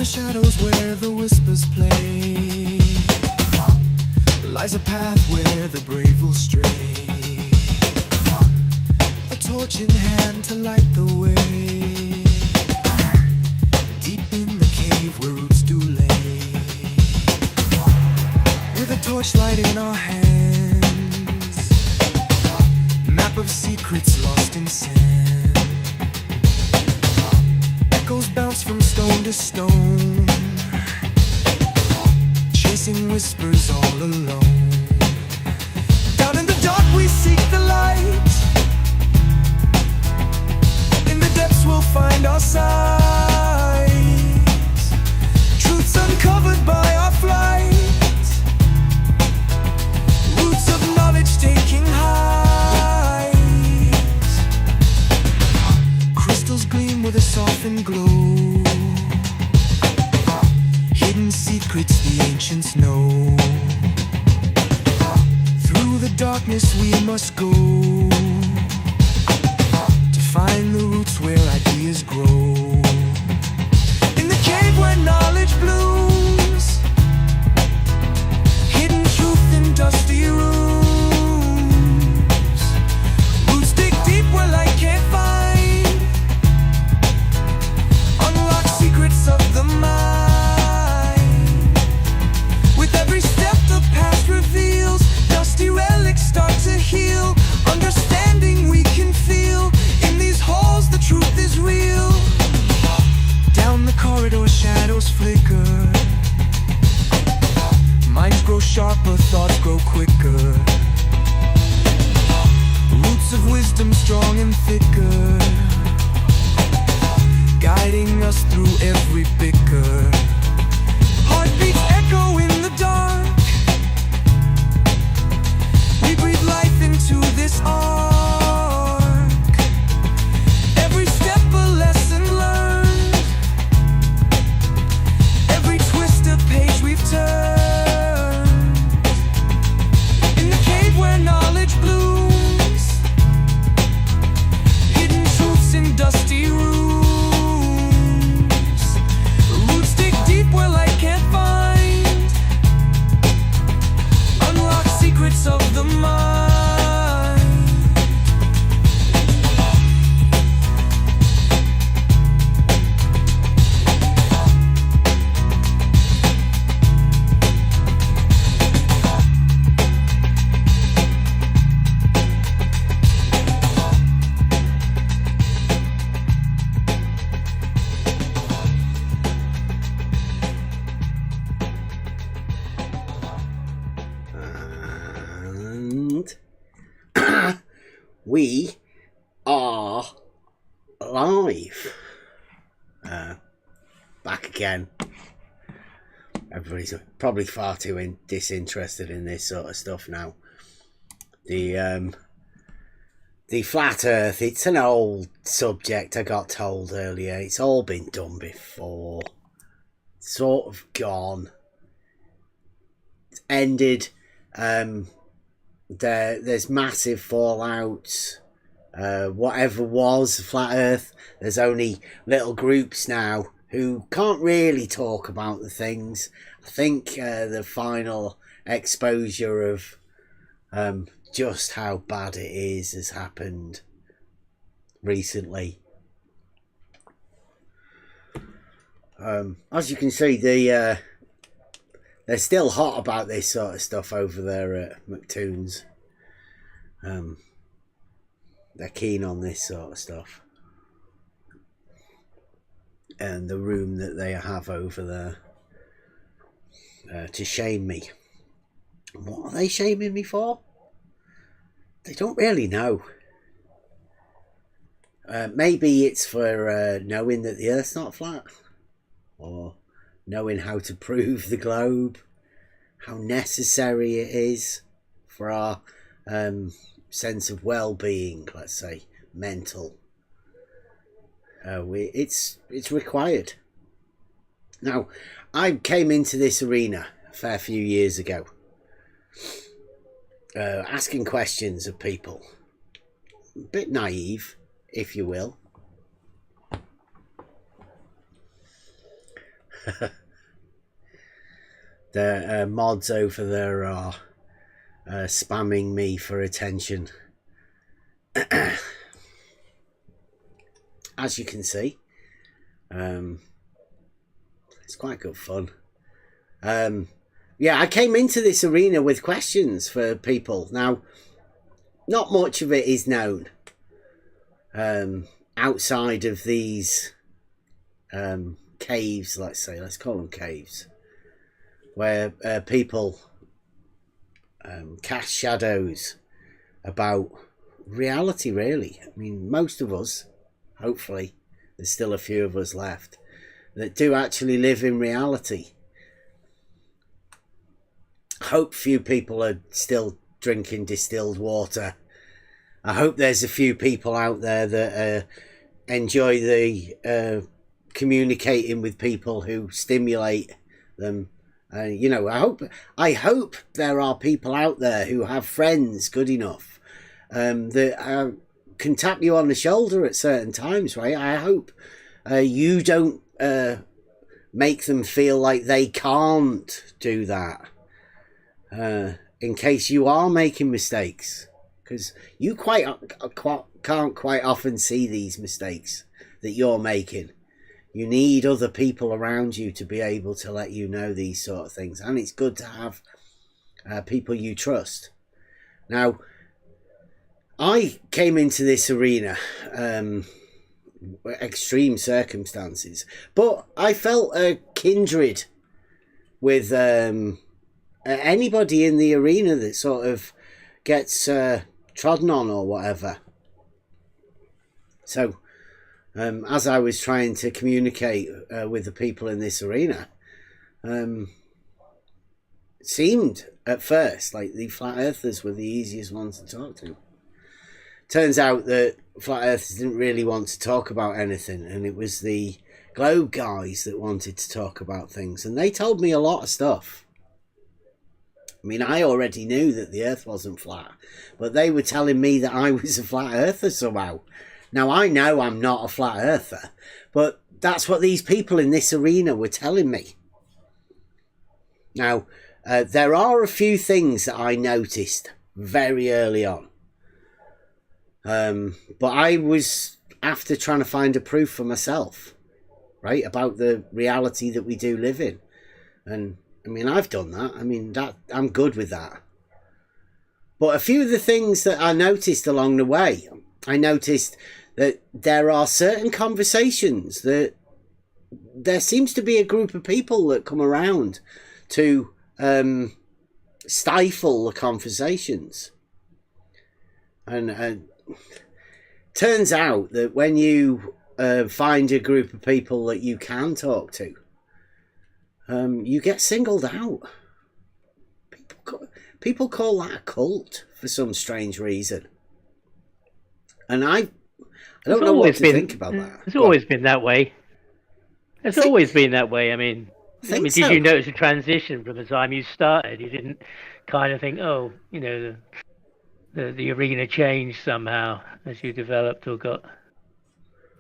the shadows where the whispers play lies a path where the brave will stray. A torch in hand to light the way. Deep in the cave where roots do lay. With a torchlight in our hands, map of secrets lost in sand. Echoes bounce from stone to stone, chasing whispers all alone. Down in the dark we seek the light. In the depths we'll find our sight. Truths uncovered by our flight. Roots of knowledge taking height. Crystals gleam with a softened glow. Hidden secrets the ancients know. Through the darkness we must go to find the roots where ideas grow. In the cave where knowledge blooms, hidden truth in dusty rooms. Roots dig deep where light can't find. Unlock secrets of the mind. With every step the past reveals, dusty relics start to heal. Understanding we can feel. In these halls the truth is real. Down the corridor shadows flicker. Minds grow sharper, thoughts grow quicker. Roots of wisdom strong and thicker, guiding us through every bicker. Heartbeats echo in the dark. We breathe life into this arc. Every step a lesson learned. Every twist a page we've turned. In the cave where knowledge blooms, hidden truths in dusty rooms. Roots dig deep where light can't find. Unlock secrets of the mind. And we are live. Back again. Everybody's probably far too disinterested in this sort of stuff now. The flat earth, it's an old subject, I got told earlier. It's all been done before. Sort of gone. It's ended. There's massive fallouts. Whatever was flat earth, there's only little groups now who can't really talk about the things. I think the final exposure of just how bad it is has happened recently. As you can see, they're still hot about this sort of stuff over there at McToon's. They're keen on this sort of stuff. And the room that they have over there to shame me. What are they shaming me for? They don't really know. Maybe it's for knowing that the Earth's not flat. Or knowing how to prove the globe. How necessary it is for our sense of well-being, let's say, mental. It's required. Now, I came into this arena a fair few years ago, asking questions of people, a bit naive, if you will. The mods over there are spamming me for attention. As you can see, it's quite good fun. Yeah, I came into this arena with questions for people. Now, not much of it is known outside of these caves, let's call them caves, where people cast shadows about reality, really. I mean, most of us, hopefully, there's still a few of us left, that do actually live in reality. Hope few people are still drinking distilled water. I hope there's a few people out there that enjoy the communicating with people who stimulate them. You know, I hope there are people out there who have friends good enough that can tap you on the shoulder at certain times, right? I hope you don't make them feel like they can't do that. In case you are making mistakes, because you can't quite often see these mistakes that you're making. You need other people around you to be able to let you know these sort of things, and it's good to have people you trust. Now, I came into this arena extreme circumstances, but I felt a kindred with anybody in the arena that sort of gets trodden on or whatever. So as I was trying to communicate with the people in this arena, it seemed at first like the flat earthers were the easiest ones to talk to. Turns out that flat earthers didn't really want to talk about anything, and it was the globe guys that wanted to talk about things, and they told me a lot of stuff. I mean, I already knew that the earth wasn't flat, but they were telling me that I was a flat earther somehow. Now, I know I'm not a flat earther, but that's what these people in this arena were telling me. Now, there are a few things that I noticed very early on. But I was after trying to find a proof for myself, right, about the reality that we do live in. And I mean, I've done that. I mean, that I'm good with that. But a few of the things that I noticed along the way, I noticed that there are certain conversations that there seems to be a group of people that come around to stifle the conversations. And turns out that when you find a group of people that you can talk to, you get singled out. People call that a cult for some strange reason. And I don't know what to think about that. It's always been that way. It's always been that way. I mean, did you notice a transition from the time you started? You didn't kind of think, oh, you know, the arena changed somehow as you developed, or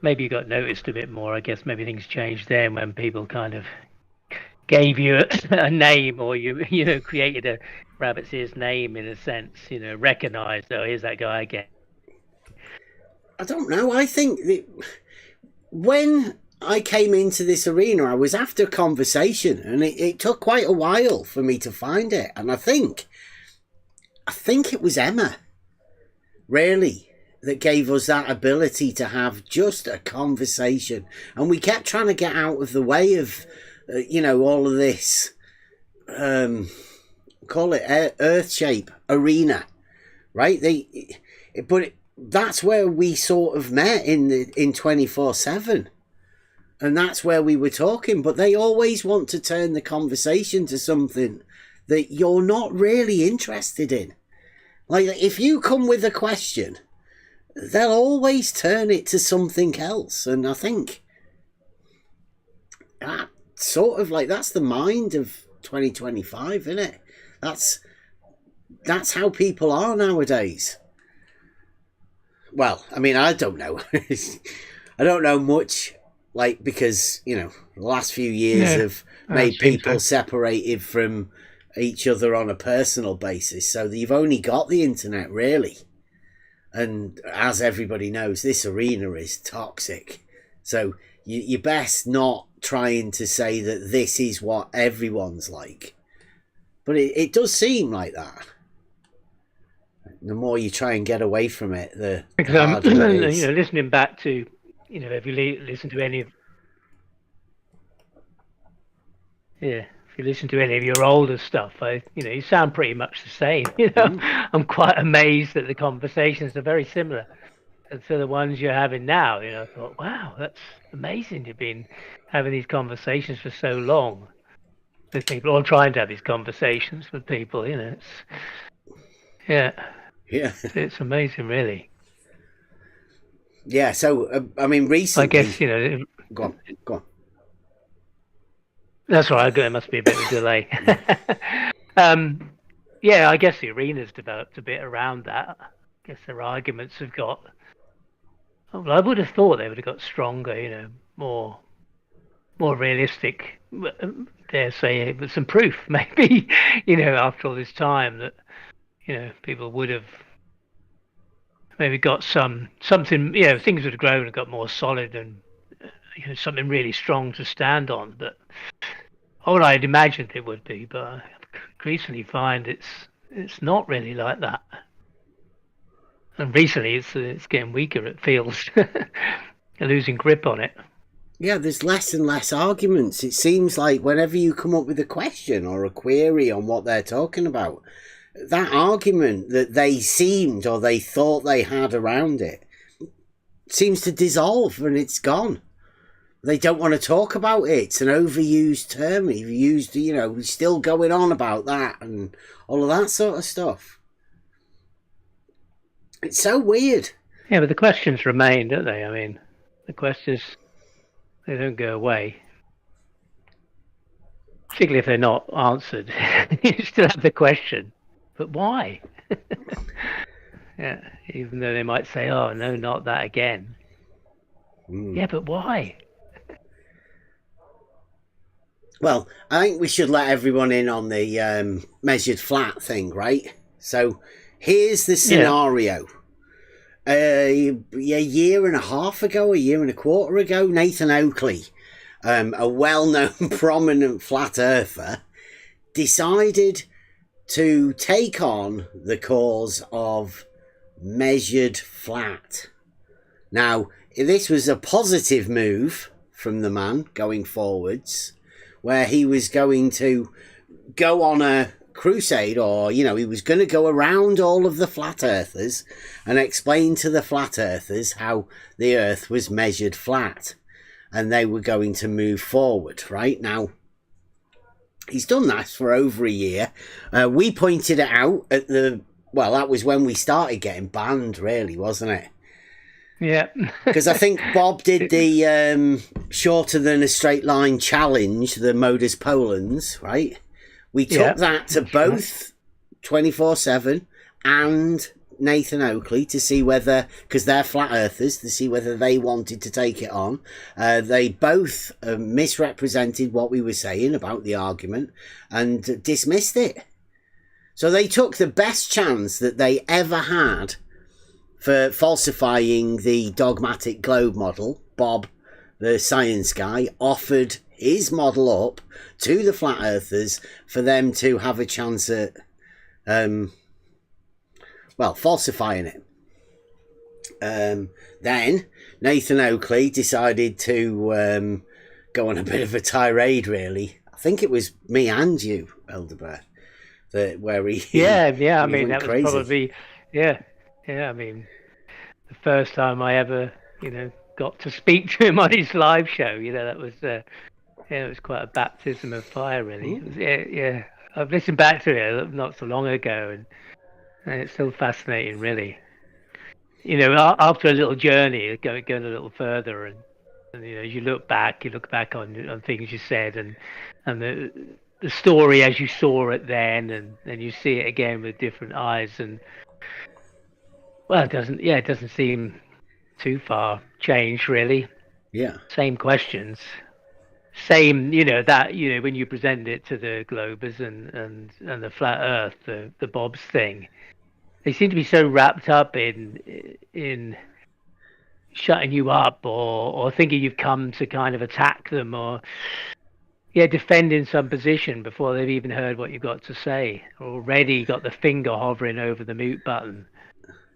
maybe you got noticed a bit more. I guess maybe things changed then when people kind of gave you a name, or you created a rabbit's ears name in a sense, recognized, oh, here's that guy again. I don't know. I think that when I came into this arena, I was after conversation, and it took quite a while for me to find it. And I think it was Emma, really, that gave us that ability to have just a conversation. And we kept trying to get out of the way of, all of this, call it Earth Shape arena, right? That's where we sort of met in 24/7. And that's where we were talking. But they always want to turn the conversation to something that you're not really interested in. Like, if you come with a question, they'll always turn it to something else. And I think that sort of like, that's the mind of 2025, isn't it? That's how people are nowadays. Well, I mean, I don't know. I don't know much like, because the last few years have made people separated from each other on a personal basis, so you've only got the internet, really. And as everybody knows, this arena is toxic, so you're best not trying to say that this is what everyone's like, but it does seem like that. The more you try and get away from it, the harder it is. Listening back to, if you listen to any of, if you listen to any of your older stuff, you sound pretty much the same. I'm quite amazed that the conversations are very similar to the ones you're having now. I thought, wow, that's amazing. You've been having these conversations for so long with people, or trying to have these conversations with people. It's it's amazing, really. Yeah. So I mean, recently, I guess Go on. That's right. There must be a bit of a delay. I guess the arena's developed a bit around that. I guess their arguments have got. Well, I would have thought they would have got stronger. More realistic. Dare say, with some proof, maybe. After all this time, that people would have maybe got something. Things would have grown and got more solid and something really strong to stand on. But what I'd imagined it would be, but I increasingly find it's not really like that. And recently, it's getting weaker. It feels losing grip on it. Yeah, there's less and less arguments. It seems like whenever you come up with a question or a query on what they're talking about, that argument that they seemed or they thought they had around it seems to dissolve and it's gone. They don't want to talk about it. It's an overused term. You've used, still going on about that and all of that sort of stuff. It's so weird. Yeah, but the questions remain, don't they? I mean, the questions, they don't go away. Particularly if they're not answered. You still have the question. But why? Yeah, even though they might say, oh, no, not that again. Yeah, but why? Well, I think we should let everyone in on the measured flat thing, right? So here's the scenario. A year and a half ago, a year and a quarter ago, Nathan Oakley, a well-known prominent flat earther, decided to take on the cause of measured flat. Now, this was a positive move from the man going forwards, where he was going to go on a crusade, or he was going to go around all of the flat earthers and explain to the flat earthers how the earth was measured flat, and they were going to move forward. Right now, he's done that for over a year. We pointed it out at that was when we started getting banned, really, wasn't it? Yeah. Because I think Bob did the shorter than a straight line challenge, the Modus Polens, right? We took that to both 24/7 and Nathan Oakley to see whether, because they're flat earthers, to see whether they wanted to take it on. They both misrepresented what we were saying about the argument and dismissed it. So they took the best chance that they ever had for falsifying the dogmatic globe model. Bob, the science guy, offered his model up to the flat earthers for them to have a chance at falsifying it. Then Nathan Oakley decided to go on a bit of a tirade, really. I think it was me and you, Elderbeth, where he I mean, that crazy. Was probably I mean, the first time I ever got to speak to him on his live show. That was it was quite a baptism of fire, really. It was, I've listened back to it not so long ago, and it's still fascinating, really. After a little journey, going a little further, and you look back on things you said, and the story as you saw it then, and then you see it again with different eyes, and it doesn't seem too far changed, really. Yeah. Same questions. Same, that, when you present it to the Globers and the flat Earth, the Bob's thing, they seem to be so wrapped up in shutting you up or thinking you've come to kind of attack them or defending some position before they've even heard what you've got to say. Already got the finger hovering over the mute button.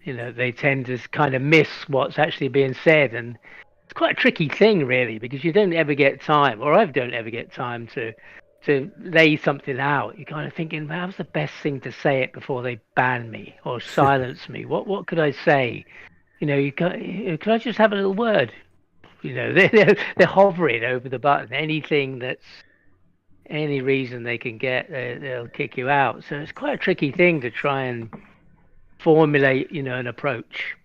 They tend to kind of miss what's actually being said, and it's quite a tricky thing, really, because you don't ever get time, or I don't ever get time to lay something out. You're kind of thinking, how's the best thing to say it before they ban me or silence me? What could I say? Can I just have a little word? They're hovering over the button. Anything that's any reason they can get, they'll kick you out. So it's quite a tricky thing to try and formulate, an approach.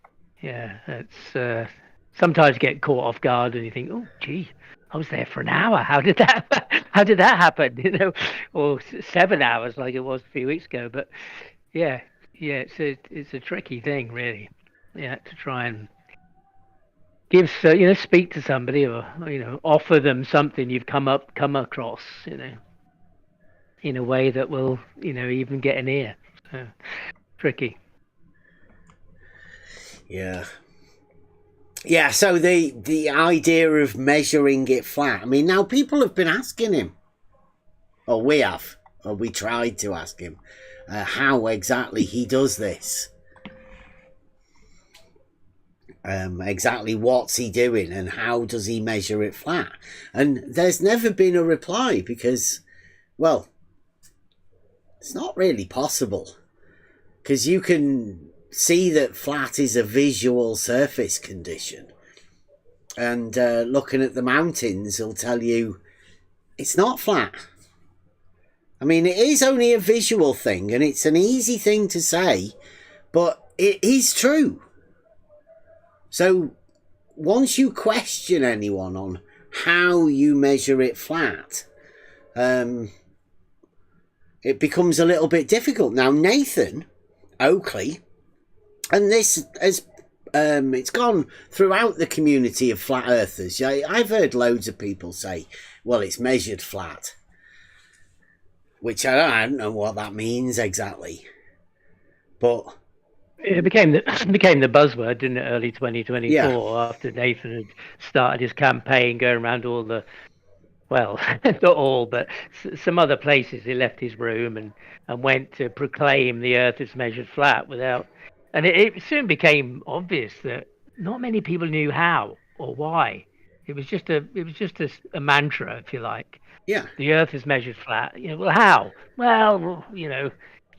Yeah, it's sometimes you get caught off guard and you think, oh, gee, I was there for an hour. How did that happen? Or 7 hours like it was a few weeks ago. But yeah, it's a tricky thing, really. Yeah, to try and give, speak to somebody or offer them something you've come across, in a way that will, even get an ear. So, tricky. Yeah. Yeah, so the idea of measuring it flat. I mean, now people have been asking him, or we tried to ask him, how exactly he does this. Exactly what's he doing and how does he measure it flat? And there's never been a reply because, well, it's not really possible. Because you can see that flat is a visual surface condition. And looking at the mountains will tell you it's not flat. I mean, it is only a visual thing and it's an easy thing to say, but it is true. So once you question anyone on how you measure it flat, it becomes a little bit difficult. Now, Nathan Oakley, and this has it's gone throughout the community of flat earthers. I've heard loads of people say, well, it's measured flat, which I don't know what that means exactly, but it became the buzzword, didn't it, early 2024, after Nathan had started his campaign going around all the, well, not all, but some other places. He left his room and went to proclaim the Earth is measured flat without, and it soon became obvious that not many people knew how or why. It was just a mantra, if you like. Yeah. The Earth is measured flat. Well, how? Well,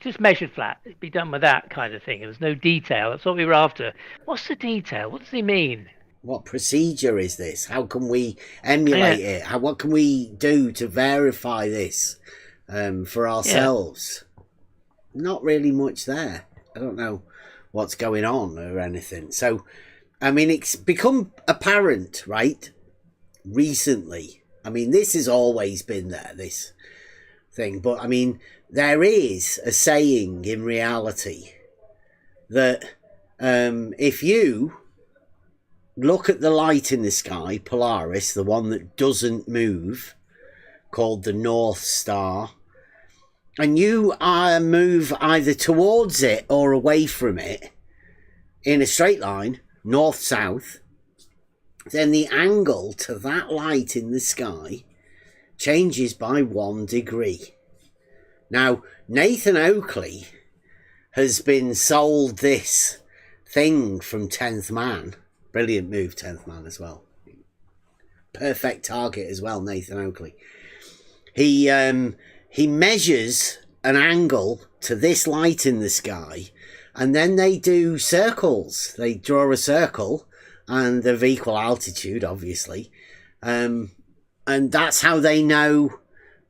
just measured flat. Be done with that kind of thing. There's no detail. That's what we were after. What's the detail? What does he mean? What procedure is this? How can we emulate it? What can we do to verify this for ourselves? Not really much there. I don't know what's going on or anything. So, I mean, it's become apparent, right, recently. I mean, this has always been there, this thing. But, I mean, there is a saying in reality that if you look at the light in the sky, Polaris, the one that doesn't move, called the North Star, and you move either towards it or away from it in a straight line, north-south, then the angle to that light in the sky changes by 1 degree. Now, Nathan Oakley has been sold this thing from 10th Man. Brilliant move, 10th Man, as well. Perfect target as well, Nathan Oakley. He measures an angle to this light in the sky, and then they do circles. They draw a circle, and of equal altitude, obviously. And that's how they know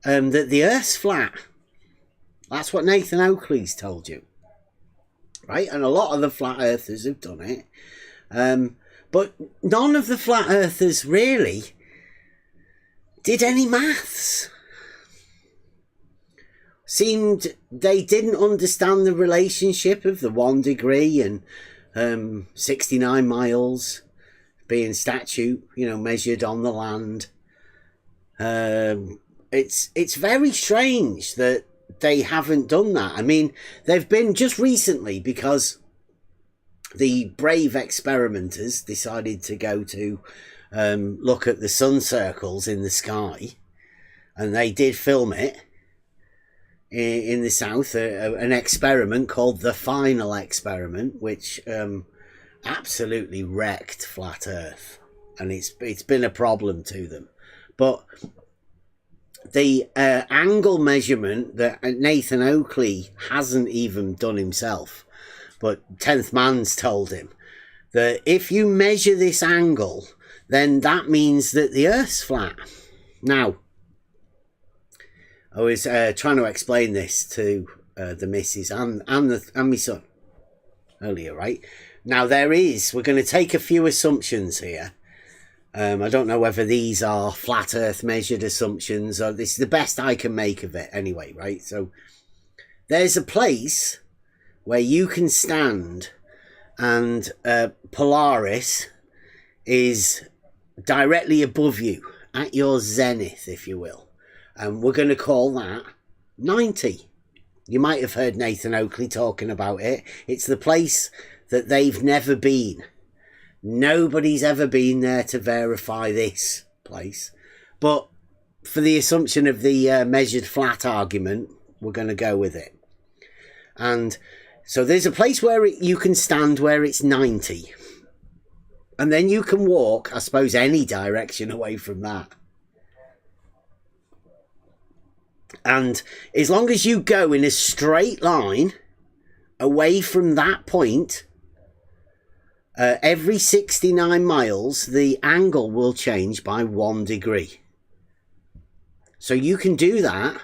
that the Earth's flat. That's what Nathan Oakley's told you. Right? And a lot of the flat earthers have done it. But none of the flat earthers really did any maths. Seemed they didn't understand the relationship of the 1 degree and 69 miles being statute, measured on the land. It's very strange that they haven't done that. I mean, they've been just recently, because the brave experimenters decided to go to look at the sun circles in the sky, and they did film it in the south, an experiment called the final experiment, which absolutely wrecked flat earth, and it's been a problem to them. But the angle measurement that Nathan Oakley hasn't even done himself, but 10th Man's told him that if you measure this angle, then that means that the earth's flat. Now, I was trying to explain this to the missus and my son earlier, right? Now, we're going to take a few assumptions here. I don't know whether these are flat earth measured assumptions, or this is the best I can make of it anyway, right? So there's a place where you can stand, and Polaris is directly above you, at your zenith, if you will. And we're going to call that 90. You might have heard Nathan Oakley talking about it. It's the place that they've never been. Nobody's ever been there to verify this place. But for the assumption of the measured flat argument, we're going to go with it. And so there's a place where you can stand where it's 90. And then you can walk, I suppose, any direction away from that. And as long as you go in a straight line away from that point, every 69 miles, the angle will change by 1 degree. So you can do that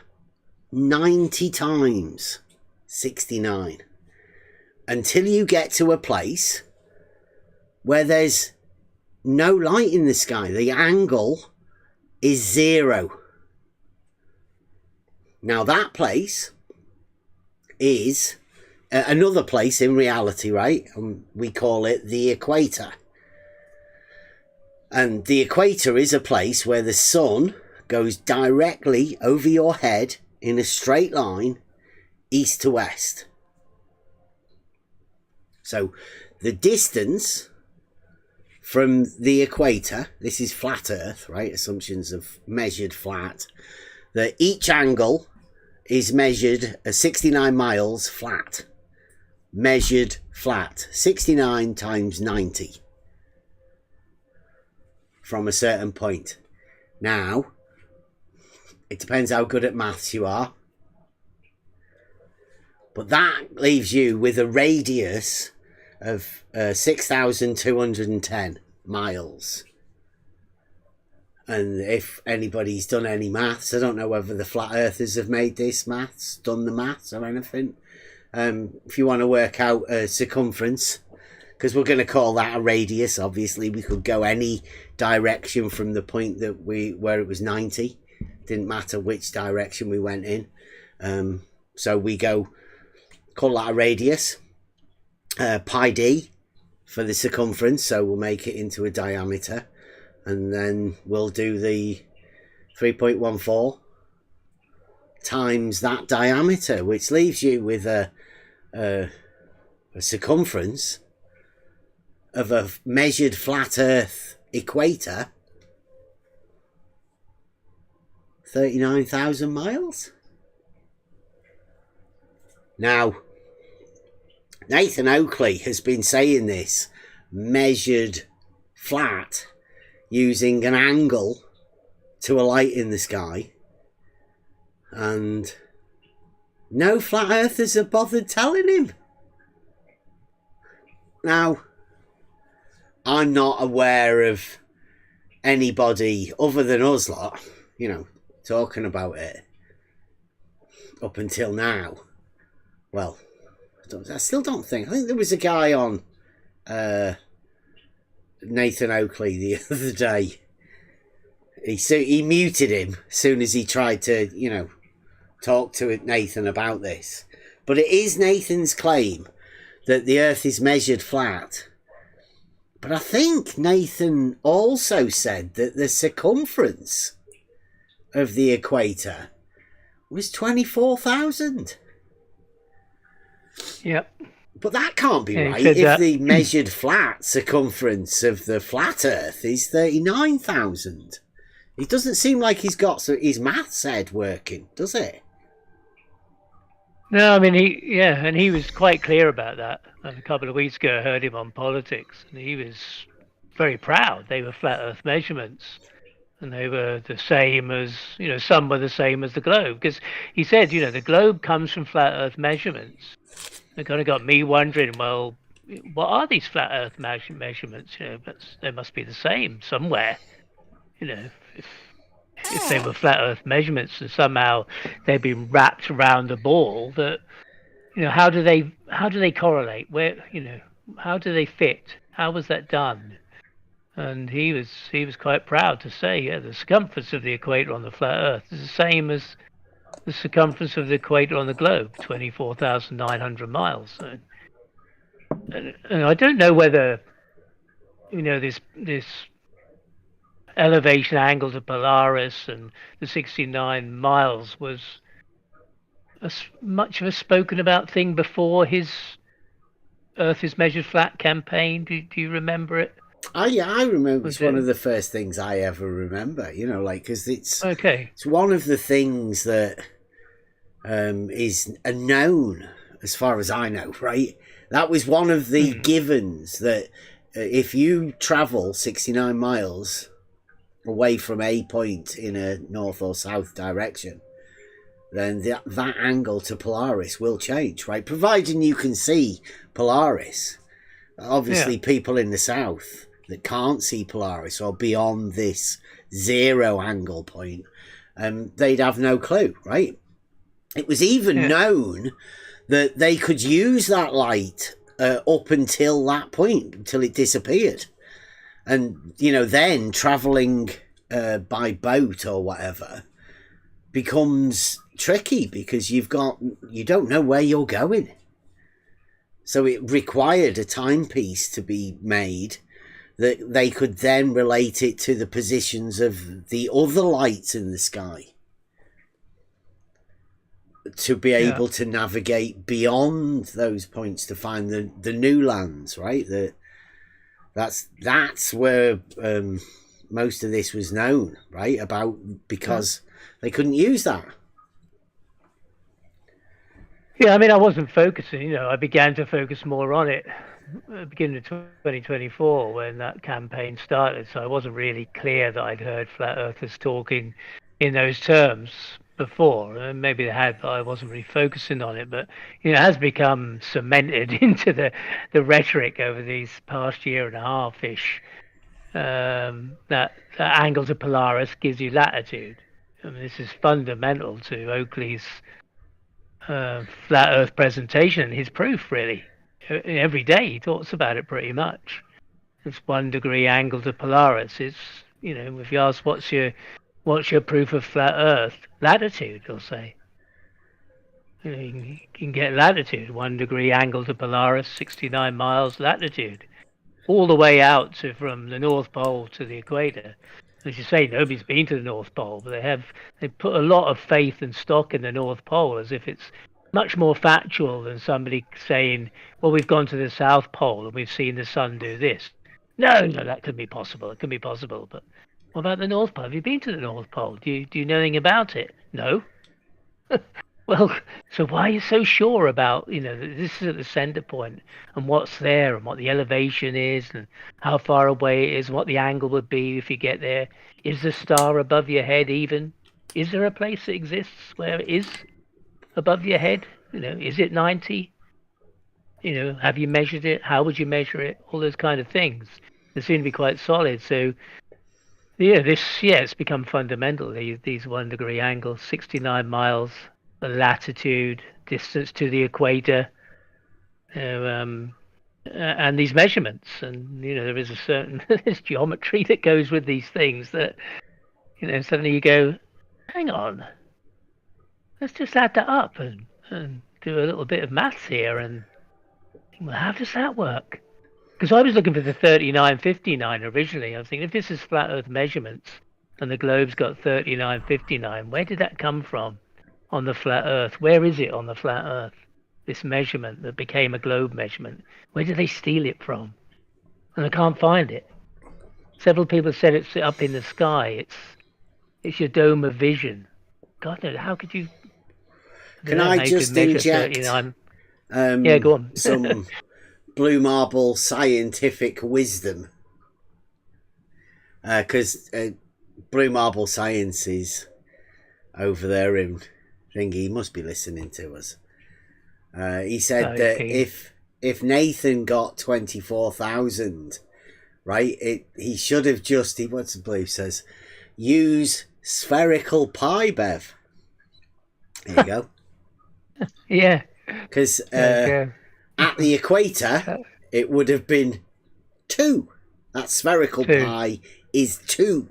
90 times 69 until you get to a place where there's no light in the sky. The angle is 0. Now that place is another place in reality, right? We call it the equator. And the equator is a place where the sun goes directly over your head in a straight line, east to west. So the distance from the equator, this is flat earth, right? Assumptions of measured flat, that each angle is measured at 69 miles flat. Measured flat. 69 times 90. From a certain point. Now, it depends how good at maths you are. But that leaves you with a radius of 6,210 miles. And if anybody's done any maths, I don't know whether the flat earthers have made this maths, done the maths or anything. If you want to work out a circumference, because we're going to call that a radius, obviously we could go any direction from the point that where it was 90. Didn't matter which direction we went in. So we call that a radius. Pi d for the circumference, so we'll make it into a diameter. And then we'll do the 3.14 times that diameter, which leaves you with a circumference of a measured flat earth equator, 39,000 miles. Now, Nathan Oakley has been saying this measured flat using an angle to a light in the sky, and no flat earthers have bothered telling him. Now, I'm not aware of anybody other than us lot, talking about it up until now. Well, I still don't think. I think there was a guy on Nathan Oakley the other day. He muted him as soon as he tried to, talk to Nathan about this. But it is Nathan's claim that the Earth is measured flat But I think Nathan also said that the circumference of the equator was 24,000. Yep. But that can't be Yeah, right if the measured flat circumference of the flat Earth is 39,000. It doesn't seem like he's got his maths head working, does it? No, I mean, he was quite clear about that. And a couple of weeks ago, I heard him on politics, and he was very proud. They were flat Earth measurements, and they were the same as, some were the same as the globe. Because he said, the globe comes from flat Earth measurements. It kind of got me wondering, well, what are these flat Earth measurements? But they must be the same somewhere. If they were flat Earth measurements and somehow they've been wrapped around a ball, that how do they correlate? Where how do they fit? How was that done? And he was quite proud to say, yeah, the circumference of the equator on the flat Earth is the same as the circumference of the equator on the globe, 24,900 miles. And I don't know whether this elevation angle to Polaris and the 69 miles was much of a spoken about thing before his Earth is Measured Flat campaign. Do you remember it? Yeah, I remember. It's one of the first things I ever remember, because it's one of the things that is a known, as far as I know, right? That was one of the givens that if you travel 69 miles away from a point in a north or south direction, then that angle to Polaris will change, right? Providing you can see Polaris. Obviously, people in the south that can't see Polaris or beyond this zero angle point, they'd have no clue, right? It was even known that they could use that light up until that point, until it disappeared. And, then travelling by boat or whatever becomes tricky because you don't know where you're going. So it required a timepiece to be made that they could then relate it to the positions of the other lights in the sky to be able to navigate beyond those points to find the new lands, right? That's where most of this was known, right? About because they couldn't use that. Yeah, I mean, I wasn't focusing. I began to focus more on it at the beginning of 2024 when that campaign started. So I wasn't really clear that I'd heard flat earthers talking in those terms before. And maybe they had, but I wasn't really focusing on it. But it has become cemented into the rhetoric over these past year and a half ish. That angle to Polaris gives you latitude. I mean, this is fundamental to Oakley's flat Earth presentation, his proof, really. Every day he talks about it pretty much. It's 1 degree angle to Polaris. It's, if you ask what's your proof of flat Earth, latitude, he'll say. You can get latitude, 1 degree angle to Polaris, 69 miles latitude, all the way out from the North Pole to the equator. As you say, nobody's been to the North Pole, but they put a lot of faith and stock in the North Pole as if it's much more factual than somebody saying, well, we've gone to the South Pole and we've seen the sun do this. No, that could be possible. It could be possible. But what about the North Pole? Have you been to the North Pole? Do you know anything about it? No. Well, so why are you so sure about, this is at the center point and what's there and what the elevation is and how far away it is and what the angle would be if you get there? Is the star above your head even? Is there a place that exists where it is above your head? Is it 90? Have you measured it? How would you measure it? All those kind of things. They seem to be quite solid. So, it's become fundamental. These 1 degree angles, 69 miles. The latitude, distance to the equator, and these measurements, and there is a certain there's geometry that goes with these things that suddenly you go, hang on, let's just add that up and do a little bit of maths here, and well, how does that work? Because I was looking for the 3959 originally. I was thinking, if this is flat Earth measurements and the globe's got 3959, where did that come from on the flat Earth? Where is it on the flat Earth? This measurement that became a globe measurement. Where did they steal it from? And I can't find it. Several people said it's up in the sky. It's your dome of vision. God knows, how could you? Can I just inject yeah, go on. some blue marble scientific wisdom? Because blue marble science is over there in thingy. He must be listening to us. He said that if Nathan got 24,000, right, he should have just, what's the blue says, use spherical pi, Bev. There you go. Yeah. Because at the equator, it would have been 2. That spherical pi is 2.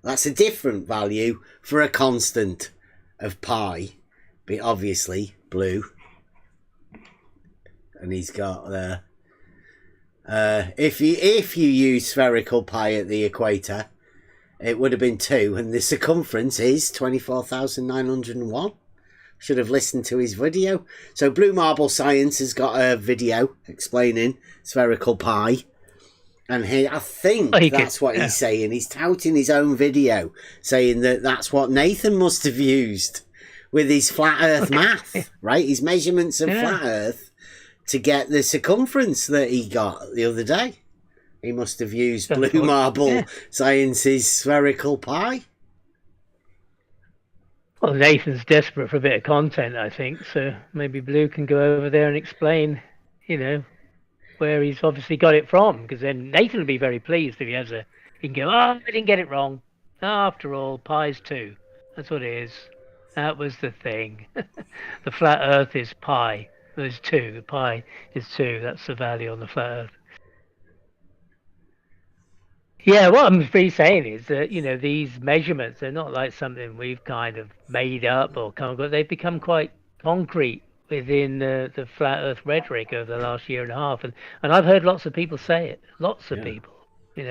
That's a different value for a constant of pi, but obviously blue. And he's got if you use spherical pi at the equator, it would have been 2, and the circumference is 24,901. Should have listened to his video. So Blue Marble Science has got a video explaining spherical pi, and I think that's what he's saying. He's touting his own video, saying that that's what Nathan must have used with his flat Earth math, right? His measurements of flat Earth to get the circumference that he got the other day. He must have used Blue Marble Science's spherical pi. Well, Nathan's desperate for a bit of content, I think, so maybe Blue can go over there and explain, where he's obviously got it from, because then Nathan will be very pleased if he has he can go, I didn't get it wrong. After all, pi's 2. That's what it is. That was the thing. The flat Earth is pi. There's 2. The pi is 2. That's the value on the flat Earth. Yeah, what I'm really saying is that, these measurements, they're not like something we've kind of made up or come up with. They've become quite concrete within the flat Earth rhetoric over the last year and a half. And I've heard lots of people say it. Lots of people, Big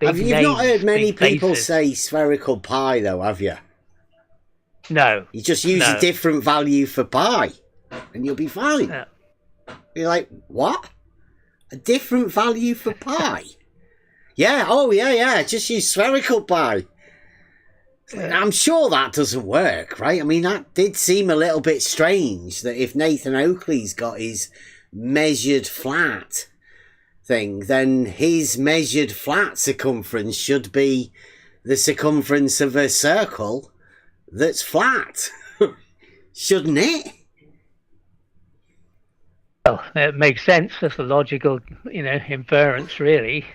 have you names, not heard many people faces. say spherical pi, though, have you? No. You just use a different value for pi, and you'll be fine. No. You're like, what? A different value for pi? Yeah, oh yeah, just use spherical pi. I'm sure that doesn't work, right? I mean, that did seem a little bit strange, that if Nathan Oakley's got his measured flat thing, then his measured flat circumference should be the circumference of a circle that's flat. Shouldn't it? Well, it makes sense. That's a logical, inference, really.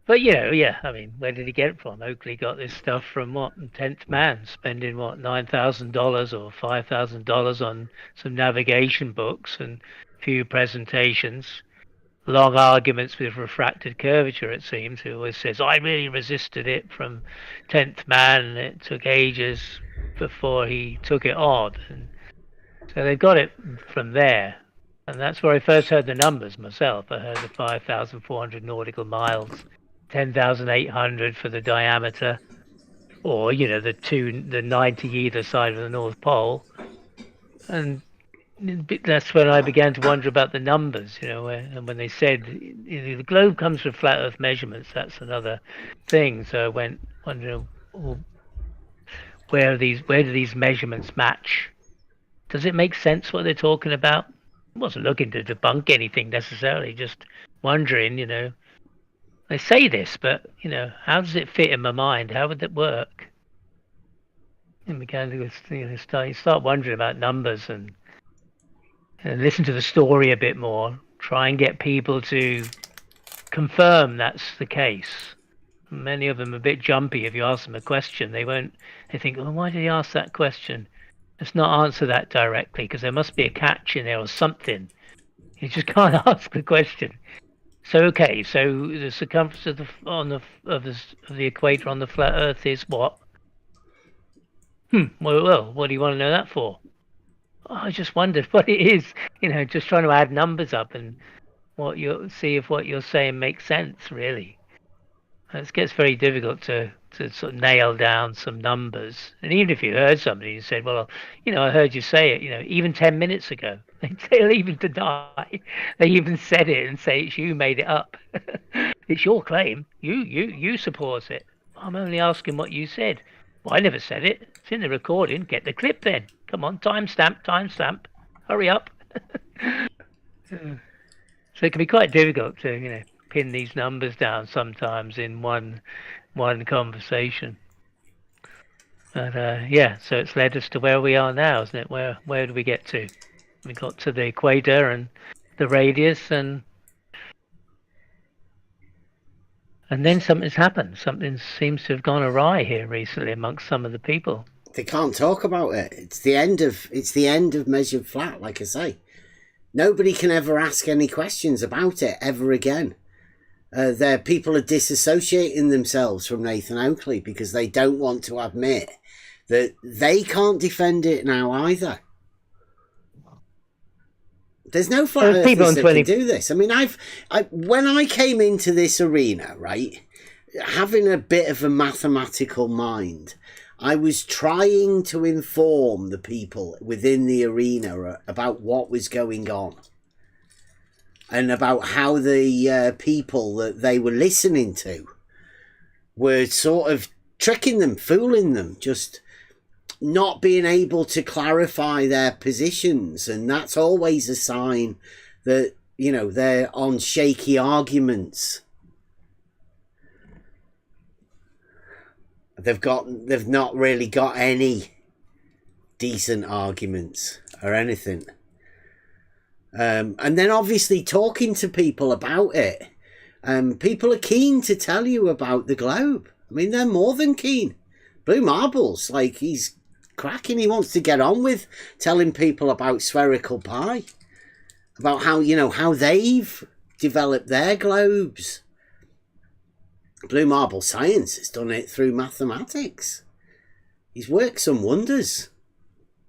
But, I mean, where did he get it from? Oakley got this stuff from what? 10th Man, spending what, $9,000 or $5,000 on some navigation books and a few presentations. Long arguments with refracted curvature, it seems. He always says, I really resisted it from 10th Man, and it took ages before he took it on. And so they've got it from there. And that's where I first heard the numbers myself. I heard the 5,400 nautical miles. 10,800 for the diameter, or the 90 either side of the North Pole, and that's when I began to wonder about the numbers. And when they said the globe comes from flat Earth measurements, that's another thing. So I went wondering, where do these measurements match? Does it make sense what they're talking about? I wasn't looking to debunk anything necessarily, just wondering, They say this, but, how does it fit in my mind? How would it work? And began to start wondering about numbers and listen to the story a bit more. Try and get people to confirm that's the case. Many of them are a bit jumpy. If you ask them a question, they think, well, why did he ask that question? Let's not answer that directly, because there must be a catch in there or something. You just can't ask the question. So the circumference of the equator on the flat Earth is what? Well, what do you want to know that for? I just wondered what it is. Just trying to add numbers up, and see if what you're saying makes sense, really. It gets very difficult to sort of nail down some numbers. And even if you heard somebody and said, well, I heard you say it, even 10 minutes ago, they'll even deny. They even said it and say it's you made it up. It's your claim. You support it. I'm only asking what you said. Well, I never said it. It's in the recording. Get the clip then. Come on, timestamp. Hurry up. So it can be quite difficult to, pin these numbers down sometimes in one conversation. But so it's led us to where we are now, isn't it? Where do we get to? We got to the equator and the radius, and then something's happened. Something seems to have gone awry here recently amongst some of the people. They can't talk about it. It's the end of measured flat, like I say. Nobody can ever ask any questions about it ever again. People are disassociating themselves from Nathan Oakley because they don't want to admit that they can't defend it now either. There's no flat earthers that can do this. I mean, when I came into this arena, right, having a bit of a mathematical mind, I was trying to inform the people within the arena about what was going on. And about how the people that they were listening to were sort of tricking them, fooling them, just not being able to clarify their positions. And that's always a sign that, they're on shaky arguments. They've not really got any decent arguments or anything. And then obviously talking to people about it. People are keen to tell you about the globe. I mean, they're more than keen. Blue Marbles, like, he's cracking. He wants to get on with telling people about spherical pie. About how they've developed their globes. Blue Marble Science has done it through mathematics. He's worked some wonders.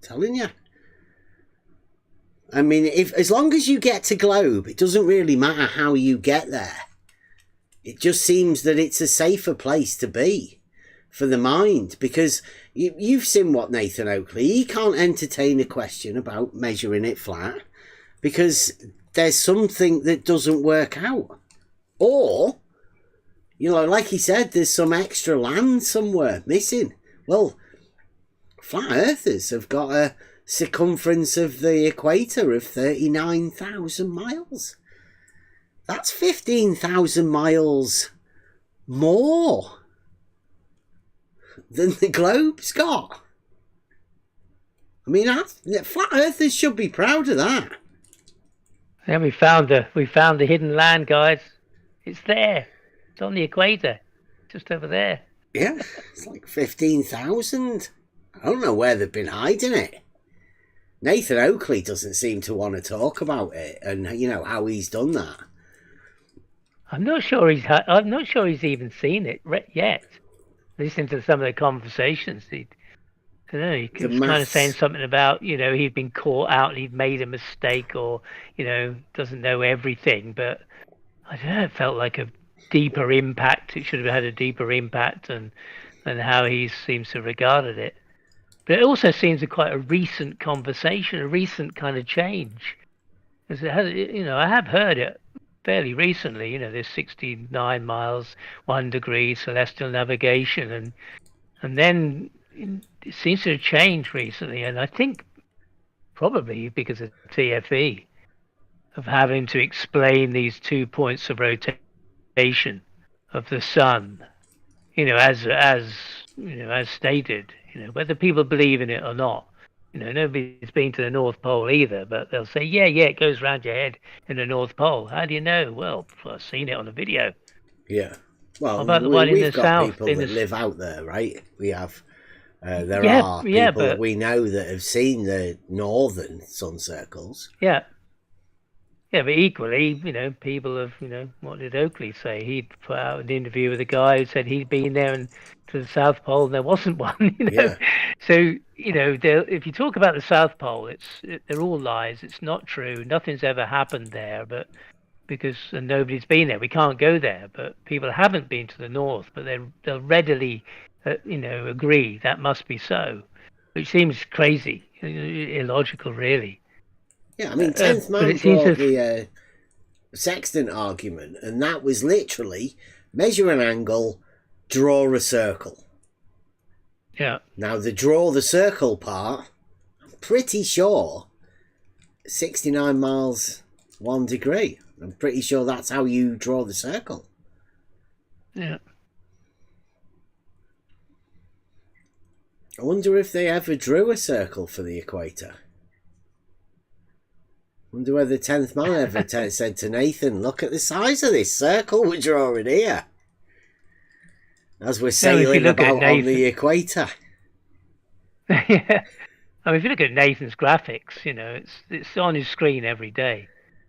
I'm telling you. I mean, as long as you get to globe, it doesn't really matter how you get there. It just seems that it's a safer place to be for the mind, because you've seen what Nathan Oakley, he can't entertain a question about measuring it flat because there's something that doesn't work out. Or, like he said, there's some extra land somewhere missing. Well, flat earthers have got a circumference of the equator of 39,000 miles. That's 15,000 miles more than the globe's got. I mean, flat earthers should be proud of that. Yeah, we found the hidden land, guys. It's there. It's on the equator, just over there. Yeah, it's like 15,000. I don't know where they've been hiding it. Nathan Oakley doesn't seem to want to talk about it, and how he's done that. I'm not sure he's even seen it yet. Listening to some of the conversations, he was kind of saying something about he'd been caught out and he'd made a mistake, or doesn't know everything. But I don't know. It felt like a deeper impact. It should have had a deeper impact, and how he seems to have regarded it. But it also seems quite a recent conversation, a recent kind of change. Because it has, I have heard it fairly recently. There's 69 miles, 1 degree celestial navigation, and then it seems to have changed recently. And I think probably because of TFE, of having to explain these 2 points of rotation of the sun, as stated. Whether people believe in it or not. Nobody's been to the North Pole either, but they'll say, yeah, it goes round your head in the North Pole. How do you know? Well, I've seen it on a video. Yeah. Well, how about the one in the south? We've got people that live out there, right? We have. There are people that we know that have seen the northern sun circles. Yeah. Yeah, but equally, people have, what did Oakley say? He'd put out an interview with a guy who said he'd been there and to the South Pole and there wasn't one, Yeah. So, if you talk about the South Pole, they're all lies. It's not true. Nothing's ever happened there. But because and nobody's been there. We can't go there, but people haven't been to the north, but they'll readily, agree that must be so, which seems crazy, illogical, really. Yeah, I mean, Tenth But Man it seems brought to, the sextant argument, and that was literally measure an angle, draw a circle. yeah. Now, the draw the circle part, I'm pretty sure 69 miles 1 degree. I'm pretty sure that's how you draw the circle. Yeah. I wonder if they ever drew a circle for the equator. I wonder whether the 10th man ever said to Nathan, look at the size of this circle we're drawing here. As we're sailing about on the equator. Yeah. I mean, if you look at Nathan's graphics, it's on his screen every day.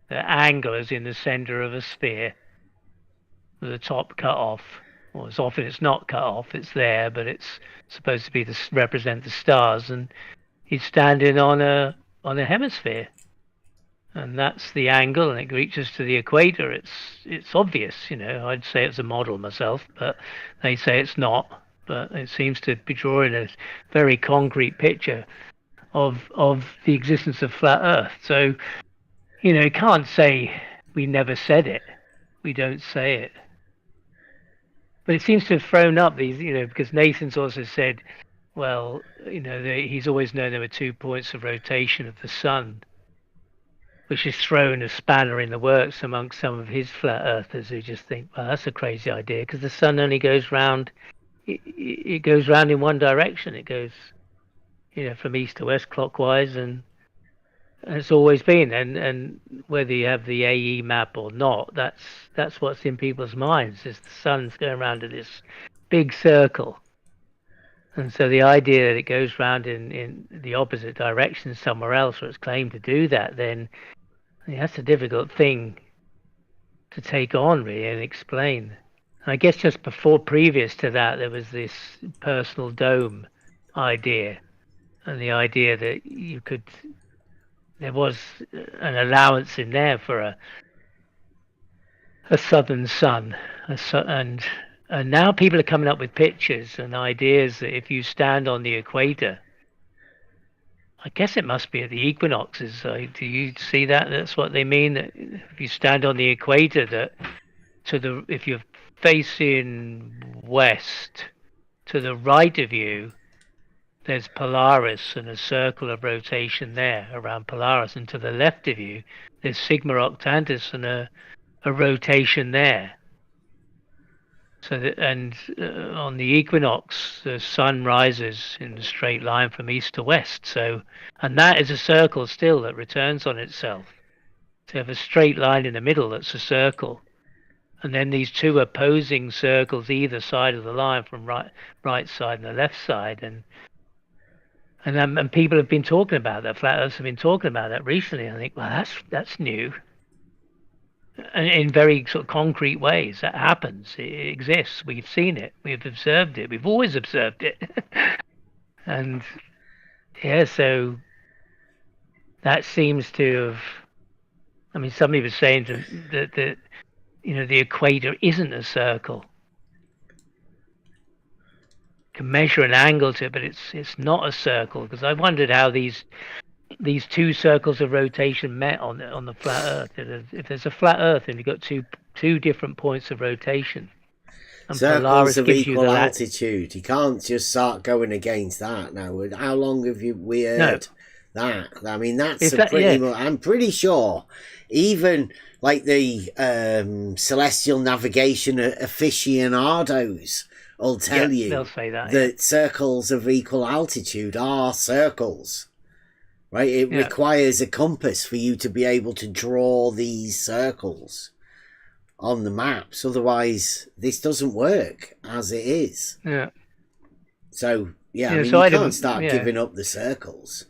The angle is in the center of a sphere with the top cut off. Well, as often it's not cut off, it's there, but it's supposed to be represent the stars, and he's standing on a hemisphere, and that's the angle, and it reaches to the equator. It's obvious, I'd say it's a model myself, but they say it's not. But it seems to be drawing a very concrete picture of the existence of flat Earth. So, you can't say we never said it. We don't say it. But it seems to have thrown up these, because Nathan's also said, well, he's always known there were 2 points of rotation of the sun, which has thrown a spanner in the works amongst some of his flat earthers who just think, well, that's a crazy idea, because the sun only goes round, it goes round in one direction. It goes, from east to west clockwise, and it's always been. And whether you have the AE map or not, that's what's in people's minds, is the sun's going around in this big circle. And so the idea that it goes round in the opposite direction somewhere else, or it's claimed to do that, then that's a difficult thing to take on, really, and explain. And I guess just previous to that, there was this personal dome idea, and the idea that there was an allowance in there for a southern sun, and now people are coming up with pictures and ideas that if you stand on the equator, I guess it must be at the equinoxes. Do you see that? That's what they mean. That if you stand on the equator, that if you're facing west, to the right of you, there's Polaris and a circle of rotation there around Polaris, and to the left of you, there's Sigma Octantis and a rotation there. So on the equinox, the sun rises in a straight line from east to west. So, and that is a circle still that returns on itself. To have a straight line in the middle, that's a circle, and then these two opposing circles either side of the line, from right side and the left side, and people have been talking about that. Flat Earthers have been talking about that recently. I think, well, that's new. And in very sort of concrete ways, that happens. It exists. We've seen it. We've observed it. We've always observed it. And yeah, so that seems to have. I mean, somebody was saying that the equator isn't a circle. You can measure an angle to it, but it's not a circle. Because I wondered how these two circles of rotation met on the flat Earth. If there's a flat Earth and you've got two different points of rotation, and circles Polaris of gives equal you altitude, you can't just start going against that now. How long have we heard that? I mean, that's I'm pretty sure even like the celestial navigation aficionados will tell you they'll say that circles of equal altitude are circles. Right, it requires a compass for you to be able to draw these circles on the maps. Otherwise, this doesn't work as it is. Yeah. So, I mean, you can't start giving up the circles.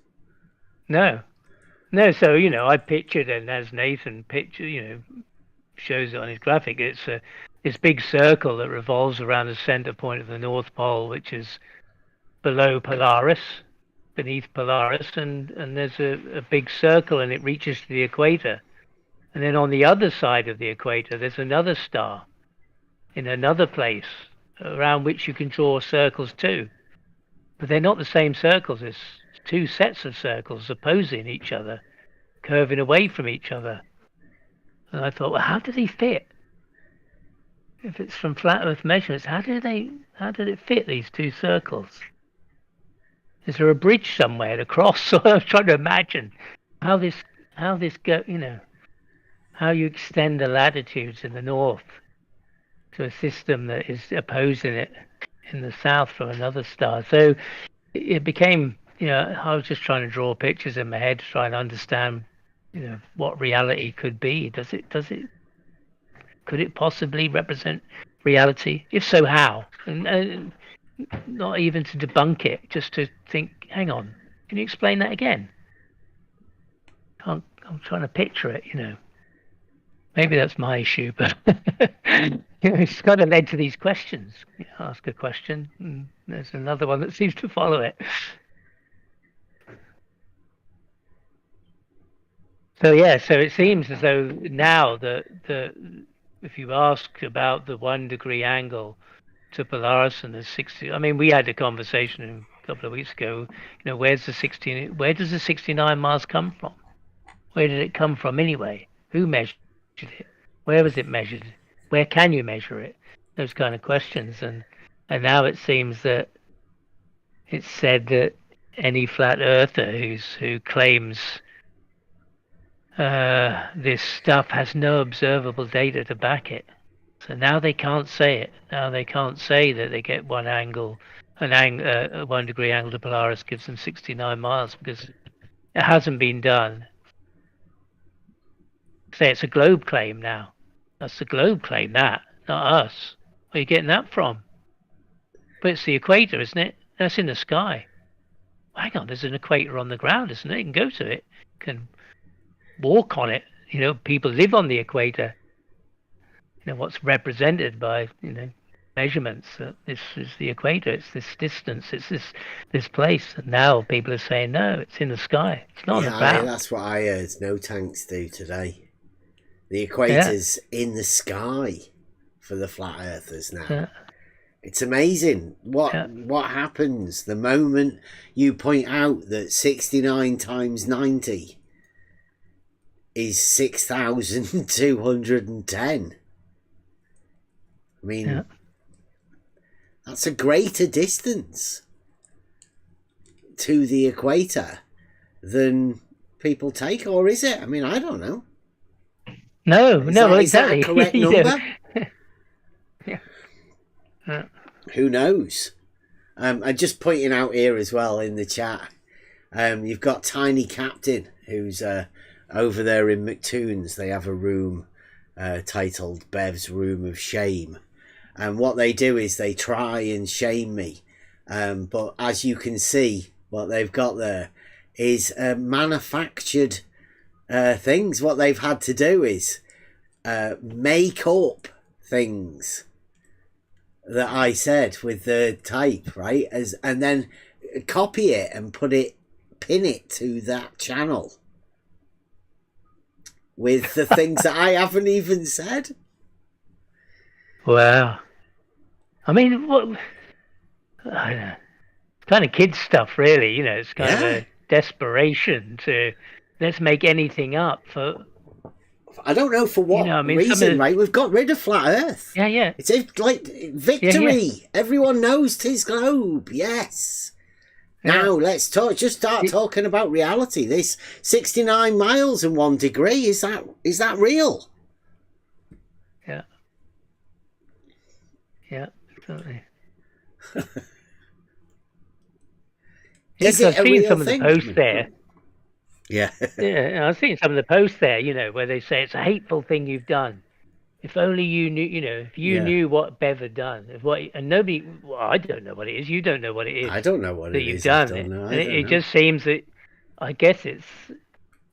No. So I pictured, and as Nathan shows it on his graphic, it's this big circle that revolves around the center point of the North Pole, which is below Polaris. Beneath Polaris, and there's a big circle, and it reaches to the equator, And then on the other side of the equator, there's another star in another place around which you can draw circles too. But they're not the same circles. It's two sets of circles opposing each other, curving away from each other. And I thought, well, how do they fit? If it's from flat Earth measurements, how did it fit these two circles? Is there a bridge somewhere to cross? So I was trying to imagine how this go, how you extend the latitudes in the north to a system that is opposing it in the south from another star. So it became, I was just trying to draw pictures in my head to try and understand, what reality could be. Could it possibly represent reality? If so, how? And not even to debunk it, just to think, hang on, can you explain that again? I'm trying to picture it, Maybe that's my issue, but it's kind of led to these questions. Ask a question, and there's another one that seems to follow it. So it seems as though now that if you ask about the 1 degree angle to Polaris and the 60, I mean, we had a conversation a couple of weeks ago. Where does the 69 miles come from? Where did it come from anyway? Who measured it? Where was it measured? Where can you measure it? Those kind of questions. And now it seems that it's said that any flat earther who claims this stuff has no observable data to back it. So now they can't say it. Now they can't say that they get a 1 degree angle to Polaris gives them 69 miles because it hasn't been done. Say it's a globe claim now. That's the globe claim, that, not us. Where are you getting that from? But it's the equator, isn't it? That's in the sky. Hang on, there's an equator on the ground, isn't it? You can go to it. You can walk on it. People live on the equator. What's represented by, measurements. This is the equator. It's this distance. It's this place. And now people are saying, no, it's in the sky. It's not on the ground. That's what I heard no tanks do today. The equator's in the sky for the flat earthers now. Yeah. It's amazing what happens the moment you point out that 69 times 90 is 6,210. I mean, that's a greater distance to the equator than people take, or is it? I mean, I don't know. No, exactly. Is that a correct number? Who knows? I'm just pointing out here as well in the chat. You've got Tiny Captain, who's over there in McToon's. They have a room titled Bev's Room of Shame. And what they do is they try and shame me. But as you can see, what they've got there is manufactured things. What they've had to do is make up things that I said with the type, right? And then copy it and pin it to that channel with the things that I haven't even said. Wow. I mean, what? I don't know. Kind of kid stuff, really. It's kind of a desperation to let's make anything up for. I don't know for what reason, right? We've got rid of flat Earth. Yeah. It's like victory. Yeah. Everyone knows 'tis globe. Yes. Now let's start talking about reality. This 69 miles and 1 degree, is that real? Yeah. Yeah, absolutely. Is it I've seen some thing? of the posts there. Yeah. Yeah, I've seen some of the posts there, where they say it's a hateful thing you've done. If only you knew, if you knew what Bev had done, and nobody, I don't know what it is. You don't know what it is. I don't know what it is. You've done it. It just seems that, I guess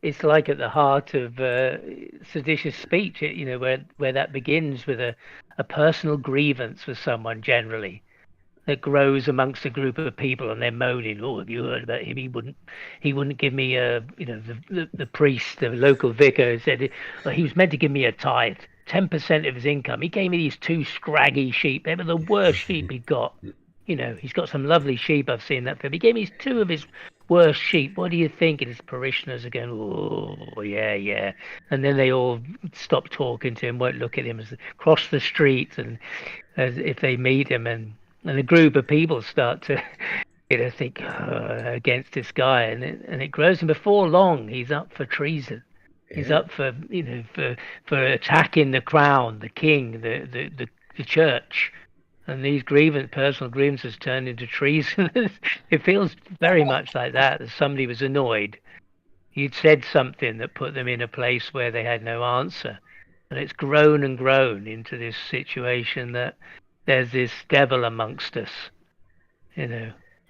it's like at the heart of seditious speech, where that begins with a personal grievance with someone generally, that grows amongst a group of people, and they're moaning, "Oh, have you heard about him? He wouldn't give me the priest, the local vicar said well, he was meant to give me a tithe, 10% of his income. He gave me these two scraggy sheep. They were the worst sheep he got. He's got some lovely sheep. I've seen that film. He gave me two of his worst sheep. What do you think?" And his parishioners are going, "Oh, yeah, yeah." And then they all stop talking to him, won't look at him, as cross the street, and as if they meet him, and a group of people start to think against this guy, and it grows, and before long he's up for treason. He's up for for attacking the crown, the king, the church, and these personal grievances turn into treason. It feels very much like that somebody was annoyed. You'd said something that put them in a place where they had no answer, and it's grown and grown into this situation that there's this devil amongst us,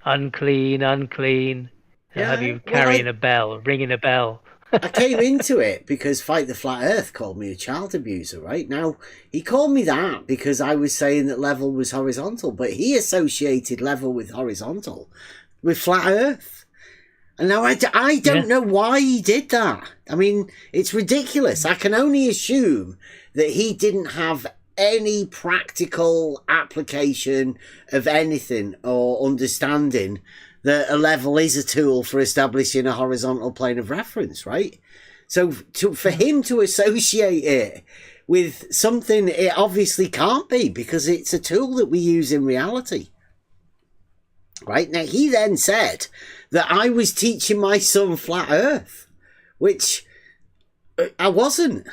unclean, unclean. Have you carrying a bell, ringing a bell? I came into it because Fight the Flat Earth called me a child abuser, right? Now, he called me that because I was saying that level was horizontal, but he associated level with horizontal with flat Earth. And now I don't know why he did that. I mean, it's ridiculous. I can only assume that he didn't have any practical application of anything or understanding that a level is a tool for establishing a horizontal plane of reference, right? So for him to associate it with something it obviously can't be, because it's a tool that we use in reality. Right? Now, he then said that I was teaching my son flat Earth, which I wasn't.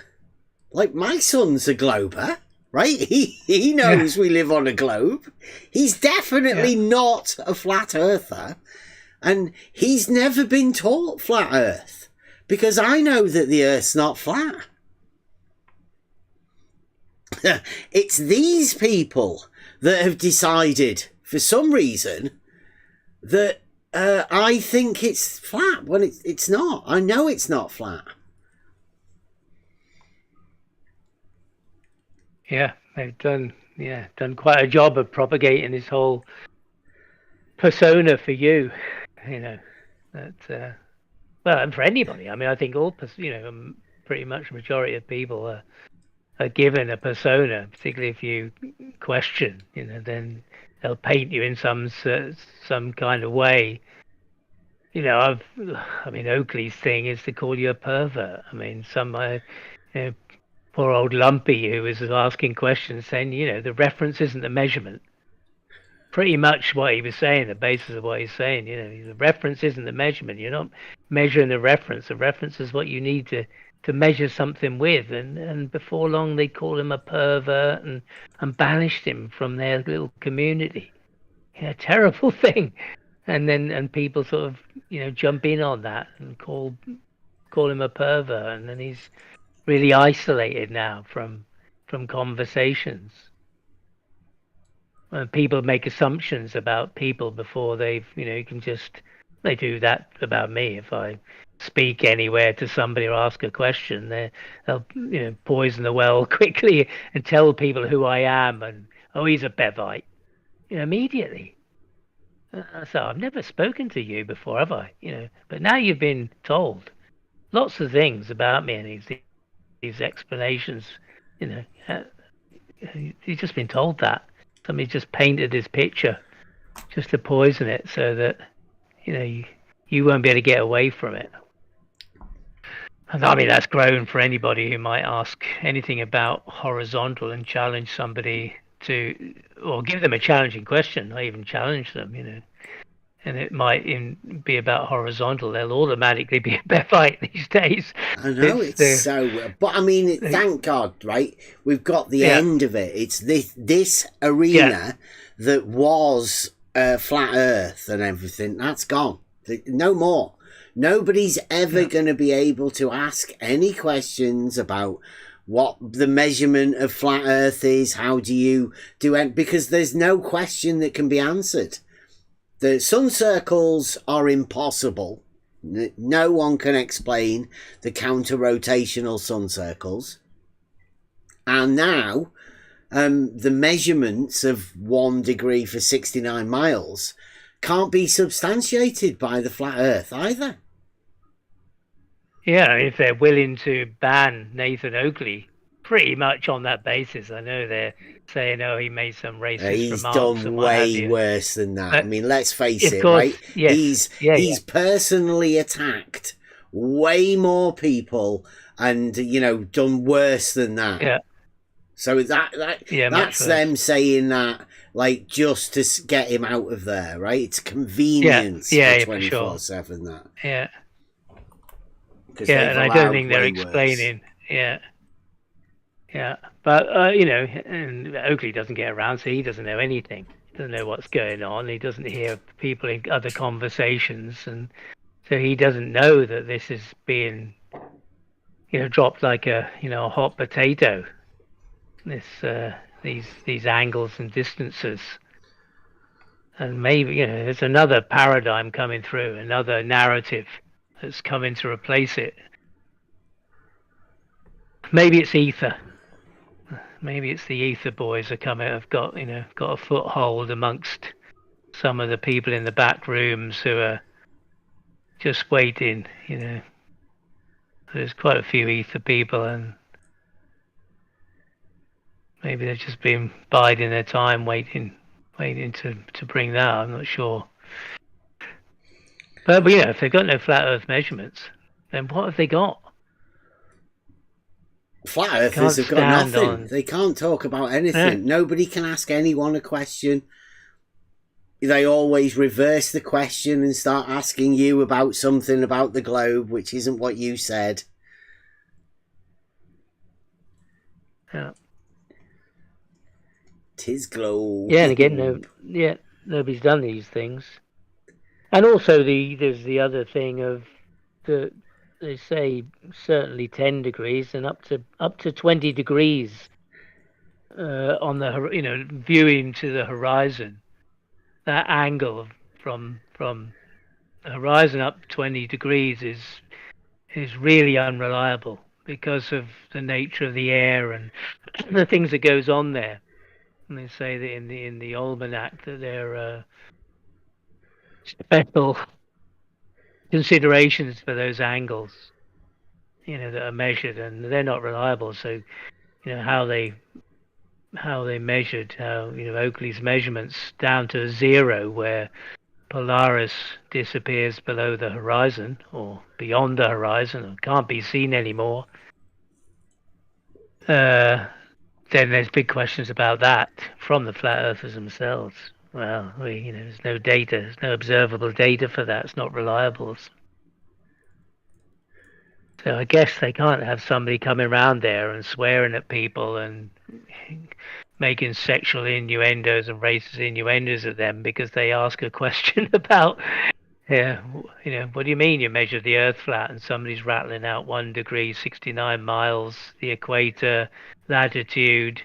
Like, my son's a glober, right? He knows we live on a globe. He's definitely not a flat earther, and he's never been taught flat Earth, because I know that the Earth's not flat. It's these people that have decided, for some reason, that I think it's flat when it's not. I know it's not flat. Yeah, they've done quite a job of propagating this whole persona for you, that well, and for anybody. I mean, I think all pretty much the majority of people are given a persona, particularly if you question, then they'll paint you in some kind of way. Oakley's thing is to call you a pervert. I mean, poor old Lumpy who was asking questions saying, the reference isn't the measurement. Pretty much what he was saying, the basis of what he's saying, the reference isn't the measurement. You're not measuring the reference. The reference is what you need to measure something with. And before long, they called him a pervert and banished him from their little community. Terrible thing. And people sort of, jump in on that and call him a pervert. And then he's really isolated now from conversations. People make assumptions about people before they do that about me. If I speak anywhere to somebody or ask a question, they'll poison the well quickly and tell people who I am, and he's a Bevite, immediately. So I've never spoken to you before, have I? But now you've been told lots of things about me, and these explanations, you've just been told that. Somebody just painted this picture just to poison it so that, you won't be able to get away from it. And I mean, that's grown for anybody who might ask anything about horizontal and challenge somebody or give them a challenging question, not even challenge them, And it might be about horizontal. They'll automatically be a Bevite these days. I know, but I mean, thank God, right? We've got the end of it. It's this arena that was flat Earth and everything. That's gone. No more. Nobody's ever going to be able to ask any questions about what the measurement of flat Earth is. How do you do it? Because there's no question that can be answered. The sun circles are impossible. No one can explain the counter-rotational sun circles. And now, the measurements of 1 degree for 69 miles can't be substantiated by the flat Earth either. Yeah, if they're willing to ban Nathan Oakley pretty much on that basis. I know they're saying, oh, he made some racist He's remarks done and what have way you. worse than that. But I mean, let's face of it, course, right? yes. He's personally attacked way more people and, you know, done worse than that. Yeah. So that's them saying that, like, just to get him out of there, right? It's convenience for 24/7, that. Yeah. Yeah, and I don't think they're explaining. Worse. Yeah. But, you know, and Oakley doesn't get around, so he doesn't know anything. He doesn't know what's going on. He doesn't hear people in other conversations. And so he doesn't know that this is being, you know, dropped like a, you know, a hot potato. These angles and distances. And maybe, you know, there's another paradigm coming through, another narrative that's coming to replace it. Maybe it's ether. Maybe it's the ether boys have got a foothold amongst some of the people in the back rooms who are just waiting. You know, there's quite a few ether people, and maybe they've just been biding their time, waiting to bring that. I'm not sure. But you know, if they've got no flat Earth measurements, then what have they got? Flat Earthers have got nothing. They can't talk about anything. Nobody can ask anyone a question. They always reverse the question and start asking you about something about the globe, which isn't what you said. Yeah. 'Tis globe. Yeah, and again, nobody's done these things. And also, there's the other thing of they say certainly 10 degrees and up to 20 degrees on the, you know, viewing to the horizon. That angle from the horizon up 20 degrees is really unreliable because of the nature of the air and the things that goes on there. And they say that in the almanac that there are special considerations for those angles, you know, that are measured, and they're not reliable. So, you know, how they measured, you know, Oakley's measurements down to 0, where Polaris disappears below the horizon or beyond the horizon and can't be seen anymore. Then there's big questions about that from the flat earthers themselves. Well, you know, there's no data, there's no observable data for that. It's not reliable. So I guess they can't have somebody coming around there and swearing at people and making sexual innuendos and racist innuendos at them because they ask a question about, you know, what do you mean you measured the Earth flat and somebody's rattling out 1 degree, 69 miles, the equator, latitude,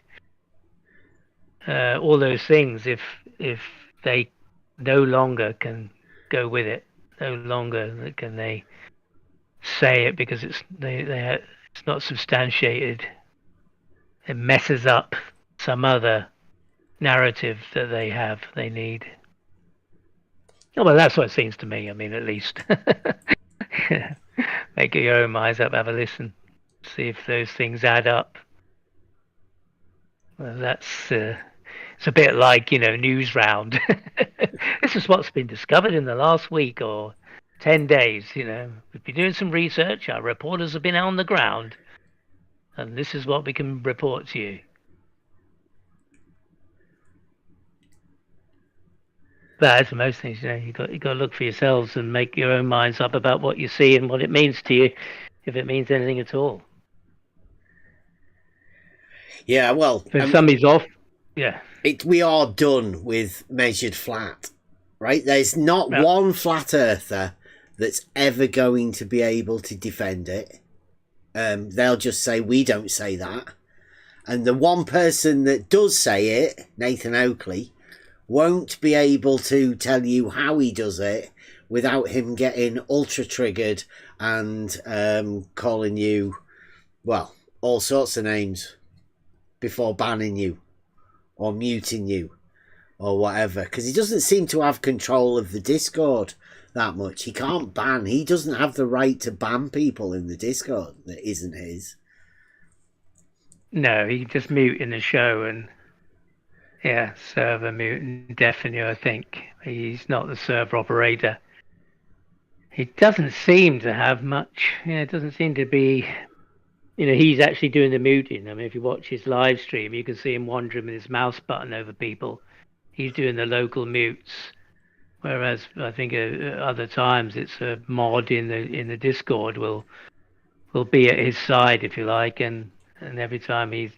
all those things. If they no longer can go with it, no longer can they say it because it's not substantiated. It messes up some other narrative that they need. Oh, well, that's what it seems to me. I mean, at least make your own minds up, have a listen, see if those things add up. Well, that's it's a bit like, you know, news round. This is what's been discovered in the last week or 10 days. You know, we've been doing some research. Our reporters have been on the ground, and this is what we can report to you. But as for most things, you know, you got to look for yourselves and make your own minds up about what you see and what it means to you, if it means anything at all. Yeah, well, if somebody's off, we are done with measured flat, right? There's not one flat earther that's ever going to be able to defend it. They'll just say, we don't say that. And the one person that does say it, Nathan Oakley, won't be able to tell you how he does it without him getting ultra triggered and calling you, well, all sorts of names before banning you or muting you or whatever, because he doesn't seem to have control of the Discord that much. He can't ban. He doesn't have the right to ban people in the Discord that isn't his. No, he can just mute in the show and server mute and deafen you, I think. He's not the server operator. He doesn't seem to have much. It doesn't seem to be. He's actually doing the muting. I mean, if you watch his live stream, you can see him wandering with his mouse button over people. He's doing the local mutes. Whereas I think other times it's a mod in the Discord will be at his side, if you like, and every time he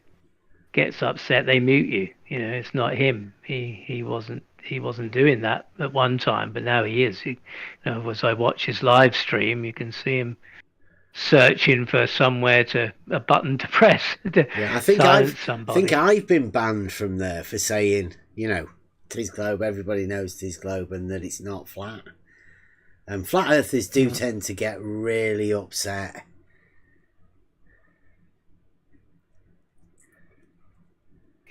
gets upset, they mute you. It's not him. He wasn't doing that at one time, but now he is. As I watch his live stream, you can see him searching for a button to press to silence somebody. I think I've been banned from there for saying, Tis Globe, everybody knows Tis Globe, and that it's not flat. And flat earthers do tend to get really upset.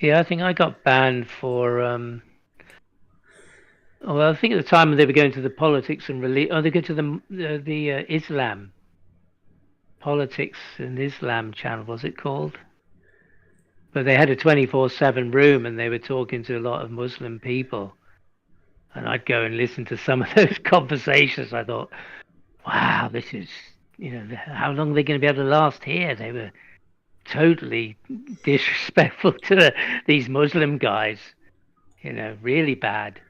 Yeah, I think I got banned for. I think at the time when they were going to the politics and they go to the Islam politics and Islam channel. Was it called? But they had a 24/7 room, and they were talking to a lot of Muslim people. And I'd go and listen to some of those conversations. I thought, wow, this is, how long are they going to be able to last here? They were totally disrespectful to these Muslim guys, really bad,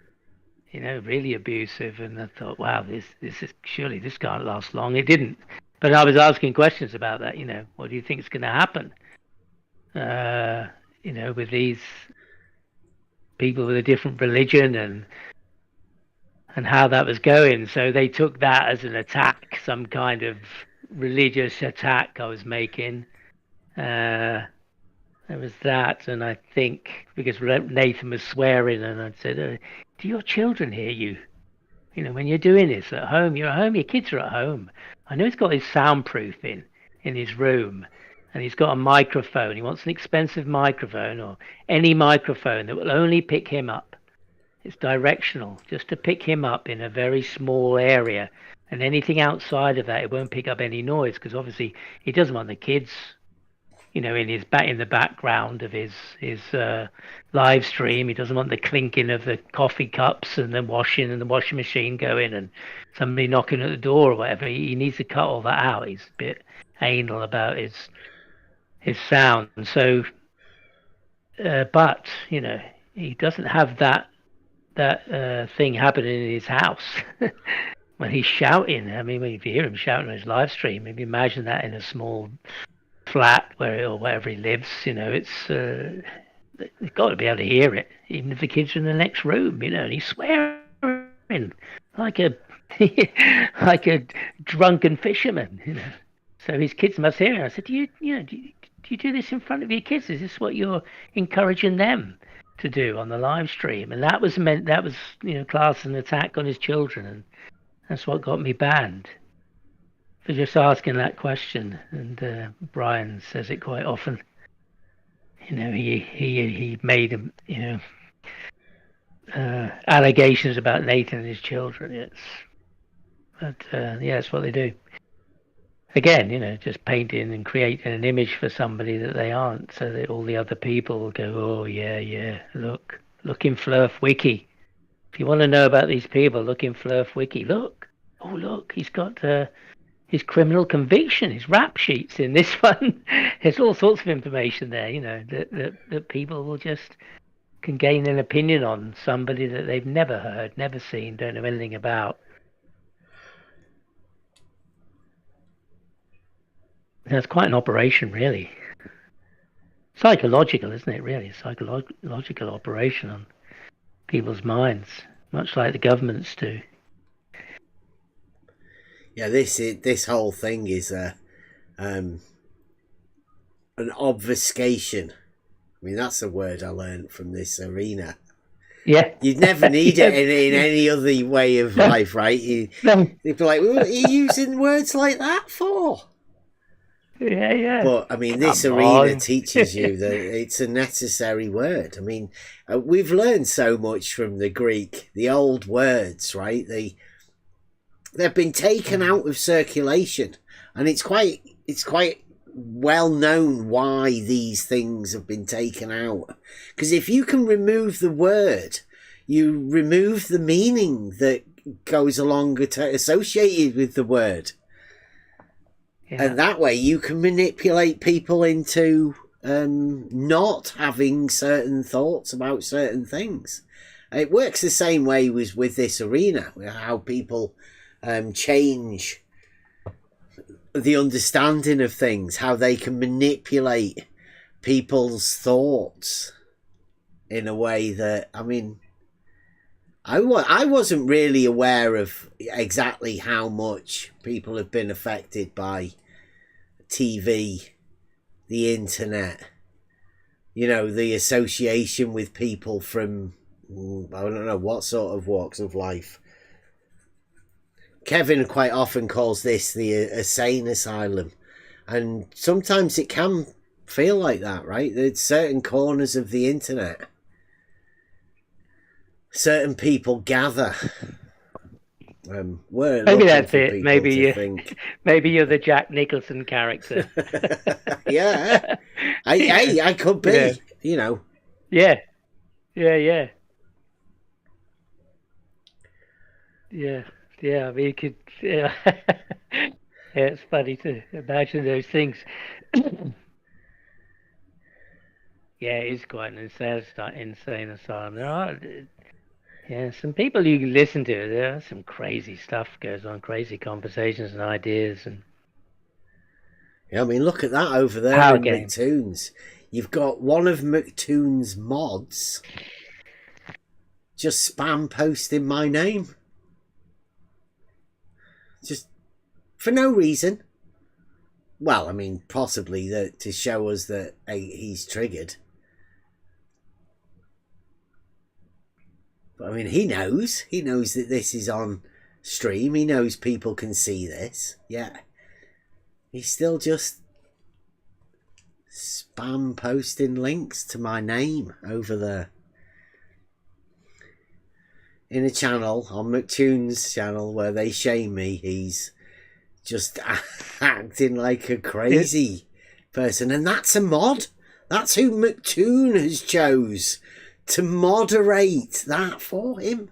really abusive. And I thought, wow, this is surely this can't last long. It didn't. But I was asking questions about that, what do you think is going to happen? With these people with a different religion and how that was going. So they took that as an attack, some kind of religious attack I was making. There was that, and I think because Nathan was swearing, and I said, do your children hear you? When you're doing this at home, you're at home, your kids are at home. I know he's got his soundproofing in his room, and he's got a microphone. He wants an expensive microphone or any microphone that will only pick him up. It's directional, just to pick him up in a very small area. And anything outside of that, it won't pick up any noise, because obviously he doesn't want the kids, in the background of his live stream. He doesn't want the clinking of the coffee cups and the washing and the washing machine going and somebody knocking at the door or whatever. He needs to cut all that out. He's a bit anal about his sound. So, but he doesn't have that thing happening in his house when he's shouting. I mean, when you hear him shouting on his live stream, maybe imagine that in a small flat or wherever he lives. They've got to be able to hear it, even if the kids are in the next room. And he's swearing like a like a drunken fisherman. So his kids must hear it. I said, do you do this in front of your kids? Is this what you're encouraging them to do on the live stream? And that was class an attack on his children, and that's what got me banned for just asking that question. And Brian says it quite often. He made allegations about Nathan and his children. It's what they do. Again, just painting and creating an image for somebody that they aren't, so that all the other people will go, oh yeah, look in Flurf Wiki. If you want to know about these people, look in Flurf Wiki. Look, he's got his criminal conviction, his rap sheets in this one. There's all sorts of information there, that people will just can gain an opinion on somebody that they've never heard, never seen, don't know anything about. That's quite an operation, really. Psychological, isn't it, really? Psychological operation on people's minds, much like the governments do. Yeah, this whole thing is an obfuscation. I mean, that's a word I learned from this arena. Yeah. You'd never need it in any other way of life, right? You'd be like, what are you using words like that for? Yeah. But I mean, this Come arena on. teaches you that it's a necessary word. I mean, we've learned so much from the Greek, the old words, right? They've been taken out of circulation, and it's quite well known why these things have been taken out. Because if you can remove the word, you remove the meaning that goes along associated with the word. Yeah. And that way you can manipulate people into not having certain thoughts about certain things. It works the same way with this arena, how people change the understanding of things, how they can manipulate people's thoughts in a way that, I mean, I wasn't really aware of exactly how much people have been affected by TV, the internet, you know, the association with people from, I don't know what sort of walks of life. Kevin quite often calls this the insane asylum, and sometimes it can feel like that, right? There's certain corners of the internet, certain people gather. Maybe that's it. Maybe you're the Jack Nicholson character. Yeah, I could be. You know. Yeah. I mean, you could. Yeah, it's funny to imagine those things. Yeah, it is quite an insane asylum. There are. Yeah, some people you can listen to, there are some crazy stuff goes on, crazy conversations and ideas. And yeah, I mean, look at that over there in McToon's. You've got one of McToon's mods just spam posting my name. Just for no reason. Well, I mean, possibly to show us that he's triggered. But I mean, he knows that this is on stream. He knows people can see this. Yeah. He's still just spam posting links to my name over there. In a channel, on McToon's channel, where they shame me, he's just acting like a crazy person. And that's a mod. That's who McToon has chose to moderate that for him.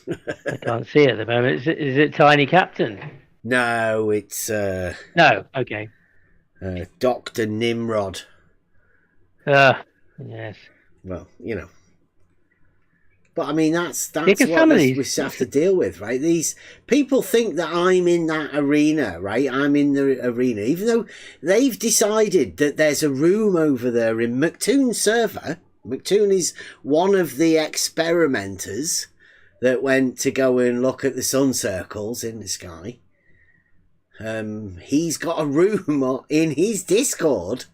I can't see it at the moment. Is it Tiny Captain? No, it's no. Okay. Dr. Nimrod. Yes. Well, you know. But I mean, that's what we have to deal with, right? These people think that I'm in that arena, right? I'm in the arena, even though they've decided that there's a room over there in McToon's server. McToon is one of the experimenters that went to go and look at the sun circles in the sky. He's got a room in his Discord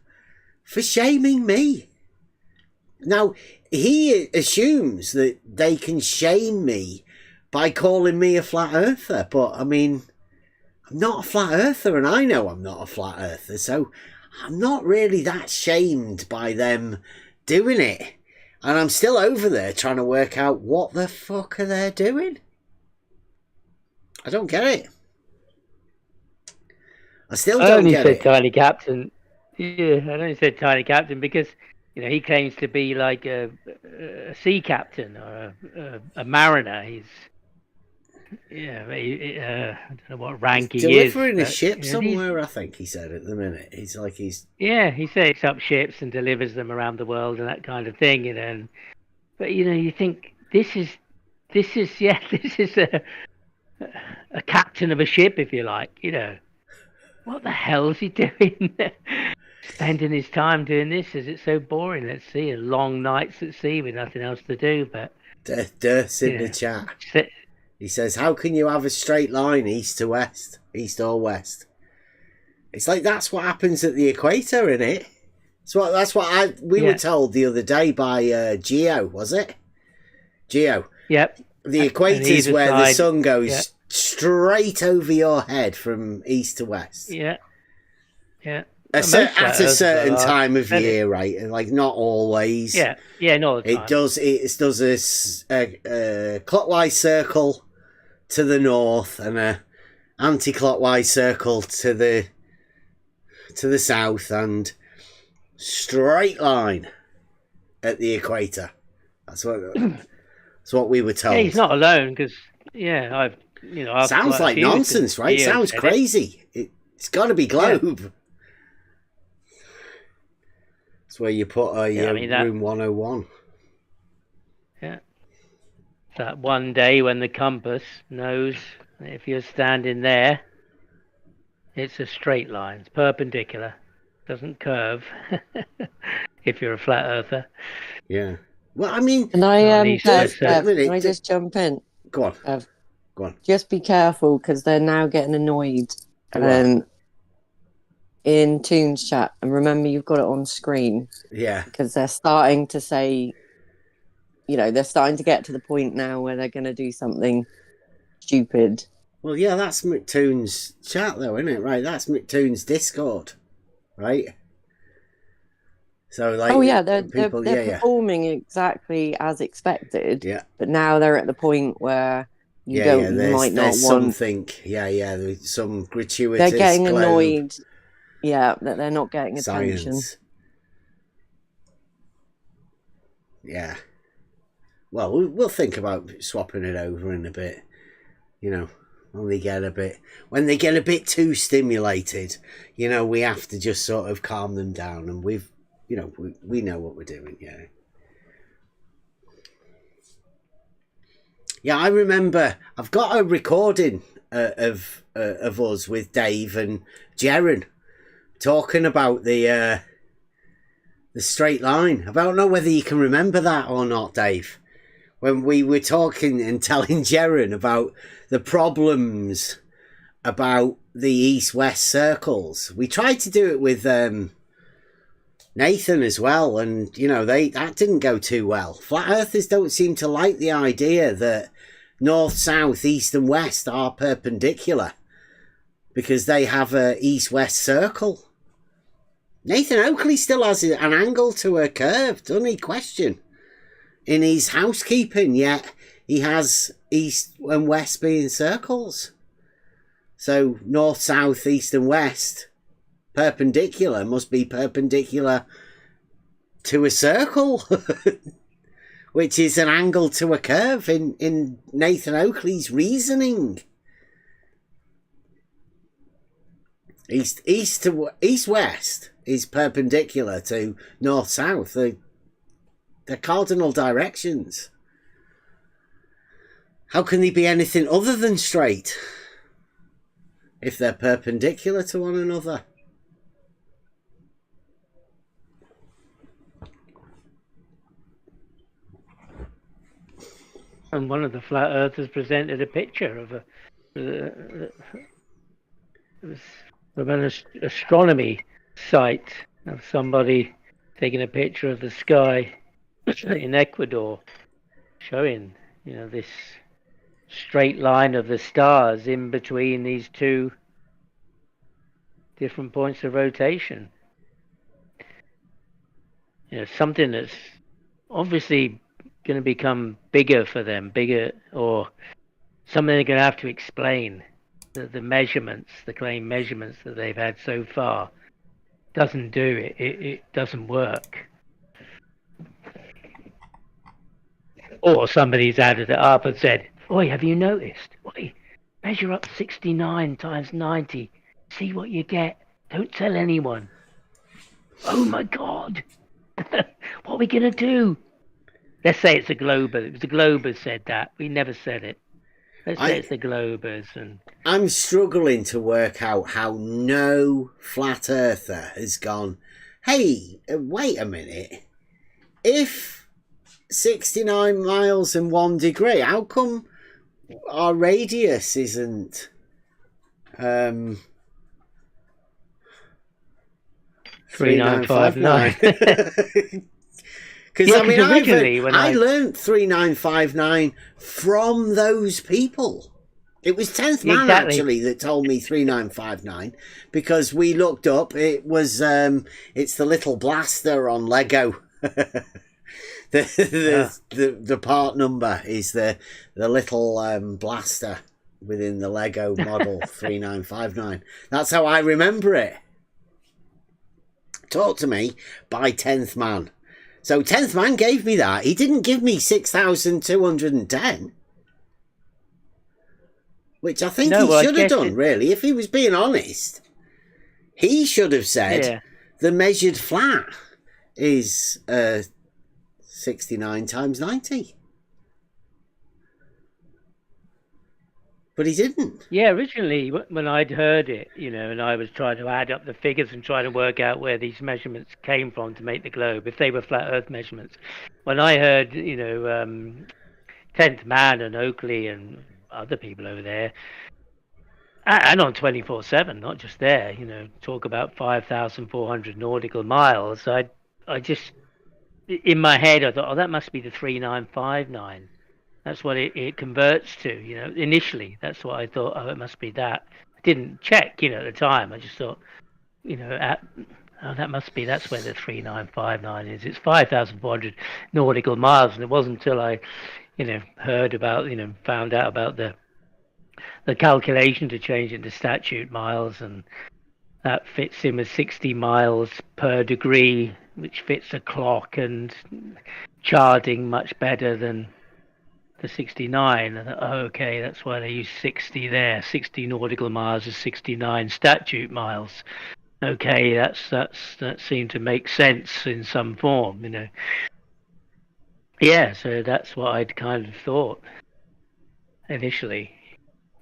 for shaming me. Now, he assumes that they can shame me by calling me a flat earther, but I mean, I'm not a flat earther, and I know I'm not a flat earther, so I'm not really that shamed by them doing it. And I'm still over there trying to work out what the fuck are they doing. I don't get it. I still don't get it. I only said Tiny Captain. Yeah, I only said Tiny Captain because, you know, he claims to be like a sea captain or a mariner. He's, I don't know what rank he is. Delivering a ship somewhere, I think he said at the minute. He's. Yeah, he sets up ships and delivers them around the world and that kind of thing. You know, but you know, you think this is a captain of a ship, if you like. You know, what the hell is he doing? Spending his time doing this? Is it so boring at sea? Long nights at sea with nothing else to do. But Dirt's in the chat. He says, "How can you have a straight line east to west, east or west?" It's like that's what happens at the equator, isn't it? That's what we were told the other day by Geo, was it? Geo. Yep. The equator is where the sun goes straight over your head from east to west. Yeah. At a certain time of year, right? Like not always. Yeah, not all the time. It does a clockwise circle to the north and a anti-clockwise circle to the south, and straight line at the equator. That's what we were told. Yeah, he's not alone, because I've sounds like nonsense, right? Sounds crazy. It's got to be globe. Yeah. It's where you put room 101. Yeah. That one day when the compass knows if you're standing there, it's a straight line. It's perpendicular. Doesn't curve. If you're a flat earther. Yeah. Well, I mean... Can I just jump in? Go on. Go on. Just be careful, because they're now getting annoyed. In Toon's chat, and remember you've got it on screen. Yeah. Because they're starting to say, they're starting to get to the point now where they're going to do something stupid. Well, yeah, that's McToon's chat, though, isn't it? Right, that's McToon's Discord, right? So, like, they're performing exactly as expected. Yeah. But now they're at the point where you might not want something. There's some gratuitous. They're getting annoyed. Yeah, that they're not getting attention. Science. Yeah. Well, we'll think about swapping it over in a bit. When they get a bit too stimulated, we have to just sort of calm them down, and we know what we're doing. Yeah. Yeah, I remember. I've got a recording of us with Dave and Jaren talking about the straight line. I don't know whether you can remember that or not, Dave. When we were talking and telling Jaren about the problems about the east-west circles. We tried to do it with Nathan as well, and that didn't go too well. Flat earthers don't seem to like the idea that north, south, east and west are perpendicular, because they have a east-west circle. Nathan Oakley still has an angle to a curve, doesn't he? Question. In his housekeeping, yet he has east and west being circles. So north, south, east and west, perpendicular, must be perpendicular to a circle, which is an angle to a curve in Nathan Oakley's reasoning. East-west is perpendicular to north-south. They're cardinal directions. How can they be anything other than straight if they're perpendicular to one another? And one of the flat earthers presented a picture of an astronomy site of somebody taking a picture of the sky in Ecuador, showing this straight line of the stars in between these two different points of rotation. Something that's obviously going to become bigger for them, or something they're going to have to explain. The measurements, the claimed measurements that they've had so far, doesn't do it. It doesn't work. Or somebody's added it up and said, "Oi, have you noticed? Oi, measure up 69 times 90. See what you get. Don't tell anyone." Oh my God. What are we going to do? Let's say it's a Glober. It was the Globers said that. We never said it. Let's say it's the Globers. I'm struggling to work out how no flat earther has gone, hey, wait a minute. If 69 miles and 1 degree, how come our radius isn't 3959? Because I learned 3959 from those people. It was 10th Man actually that told me 3959 because we looked up. It was it's the little blaster on Lego. the part number is the little blaster within the Lego model 3959. That's how I remember it. Taught to me by 10th Man. So 10th Man gave me that. He didn't give me 6,210. Which I think he should have done, really. If he was being honest, he should have said the measured flat is 69 times 90. But he didn't. Yeah, originally when I'd heard it, and I was trying to add up the figures and try to work out where these measurements came from to make the globe, if they were flat Earth measurements. When I heard, 10th Man and Oakley and other people over there, and on 24/7, not just there, talk about 5,400 nautical miles. I just, in my head, I thought, oh, that must be the 3959. That's what it converts to, initially. That's what I thought, oh, it must be that. I didn't check, at the time. I just thought, that's where the 3959 is. It's 5,400 nautical miles. And it wasn't until I, heard about, found out about the calculation to change it to statute miles, and that fits in with 60 miles per degree, which fits a clock and charting much better than the 69. And okay, that's why they use 60 there. 60 nautical miles is 69 statute miles. Okay, that seemed to make sense in some form, Yeah, so that's what I'd kind of thought initially.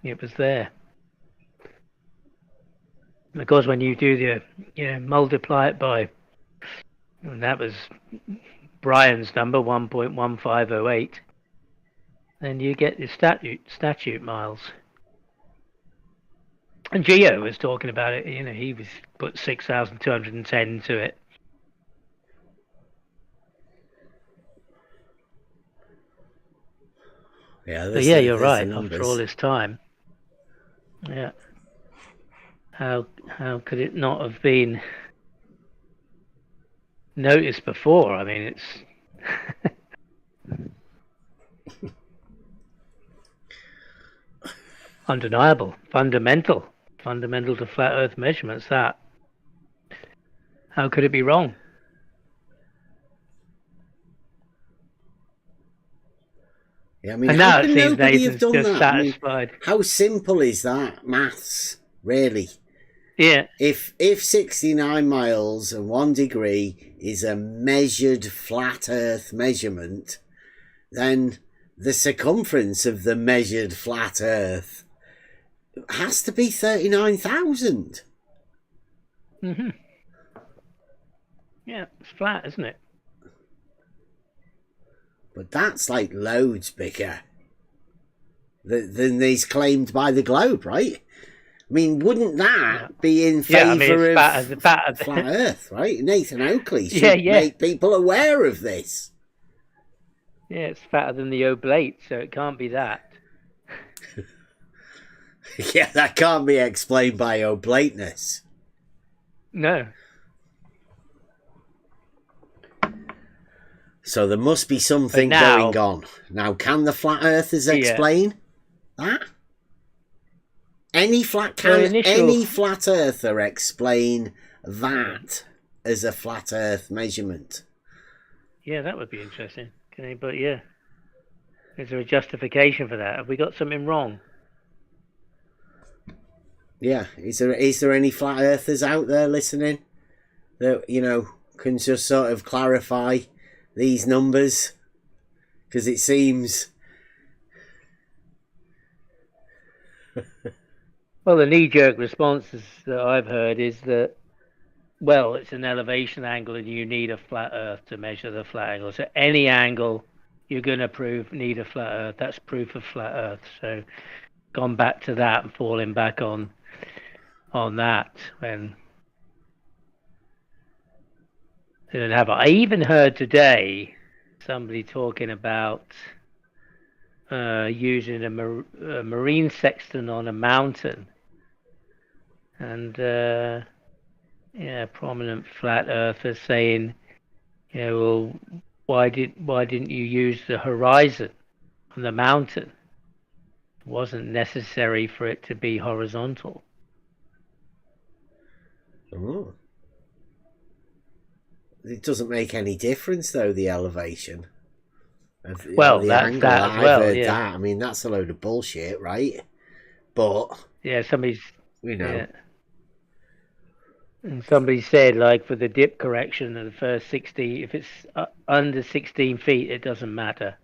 It was there. And of course, when you do the, multiply it by, and that was Brian's number, 1.1508, then you get the statute miles. And Geo was talking about it, he was put 6,210 to it. Yeah, you're right. After all this time, yeah. How could it not have been noticed before? I mean, it's undeniable, fundamental to flat Earth measurements. That, how could it be wrong? Yeah, I mean, how can nobody have done that? Satisfied. How simple is that maths, really? Yeah. If 69 miles and 1 degree is a measured flat Earth measurement, then the circumference of the measured flat Earth has to be 39,000. Mm-hmm. Yeah, it's flat, isn't it? But that's like loads bigger than these claimed by the globe, right? I mean, wouldn't that be in favour of flat Earth, right? Nathan Oakley should make people aware of this. Yeah, it's fatter than the oblate, so it can't be that. Yeah, that can't be explained by oblateness. No. So there must be something going on. Now, can the flat earthers explain that? Any flat earther explain that as a flat Earth measurement? Yeah, that would be interesting. But yeah, is there a justification for that? Have we got something wrong? Yeah, is there any flat earthers out there listening that can just sort of clarify these numbers? Because it seems. Well, the knee-jerk responses that I've heard is that, well, it's an elevation angle and you need a flat Earth to measure the flat angle. So any angle you're going to need a flat Earth. That's proof of flat Earth. So gone back to that and falling back on that. When they don't have. I even heard today somebody talking about using a marine sextant on a mountain, and prominent flat earthers saying, well, why didn't you use the horizon on the mountain? It wasn't necessary for it to be horizontal. Oh. It doesn't make any difference though, the elevation. Well, the that's angle, that as I've well. heard Yeah. that. I mean, that's a load of bullshit, right? But somebody's Yeah. And somebody said, like, for the dip correction of the first 60, if it's under 16 feet, it doesn't matter.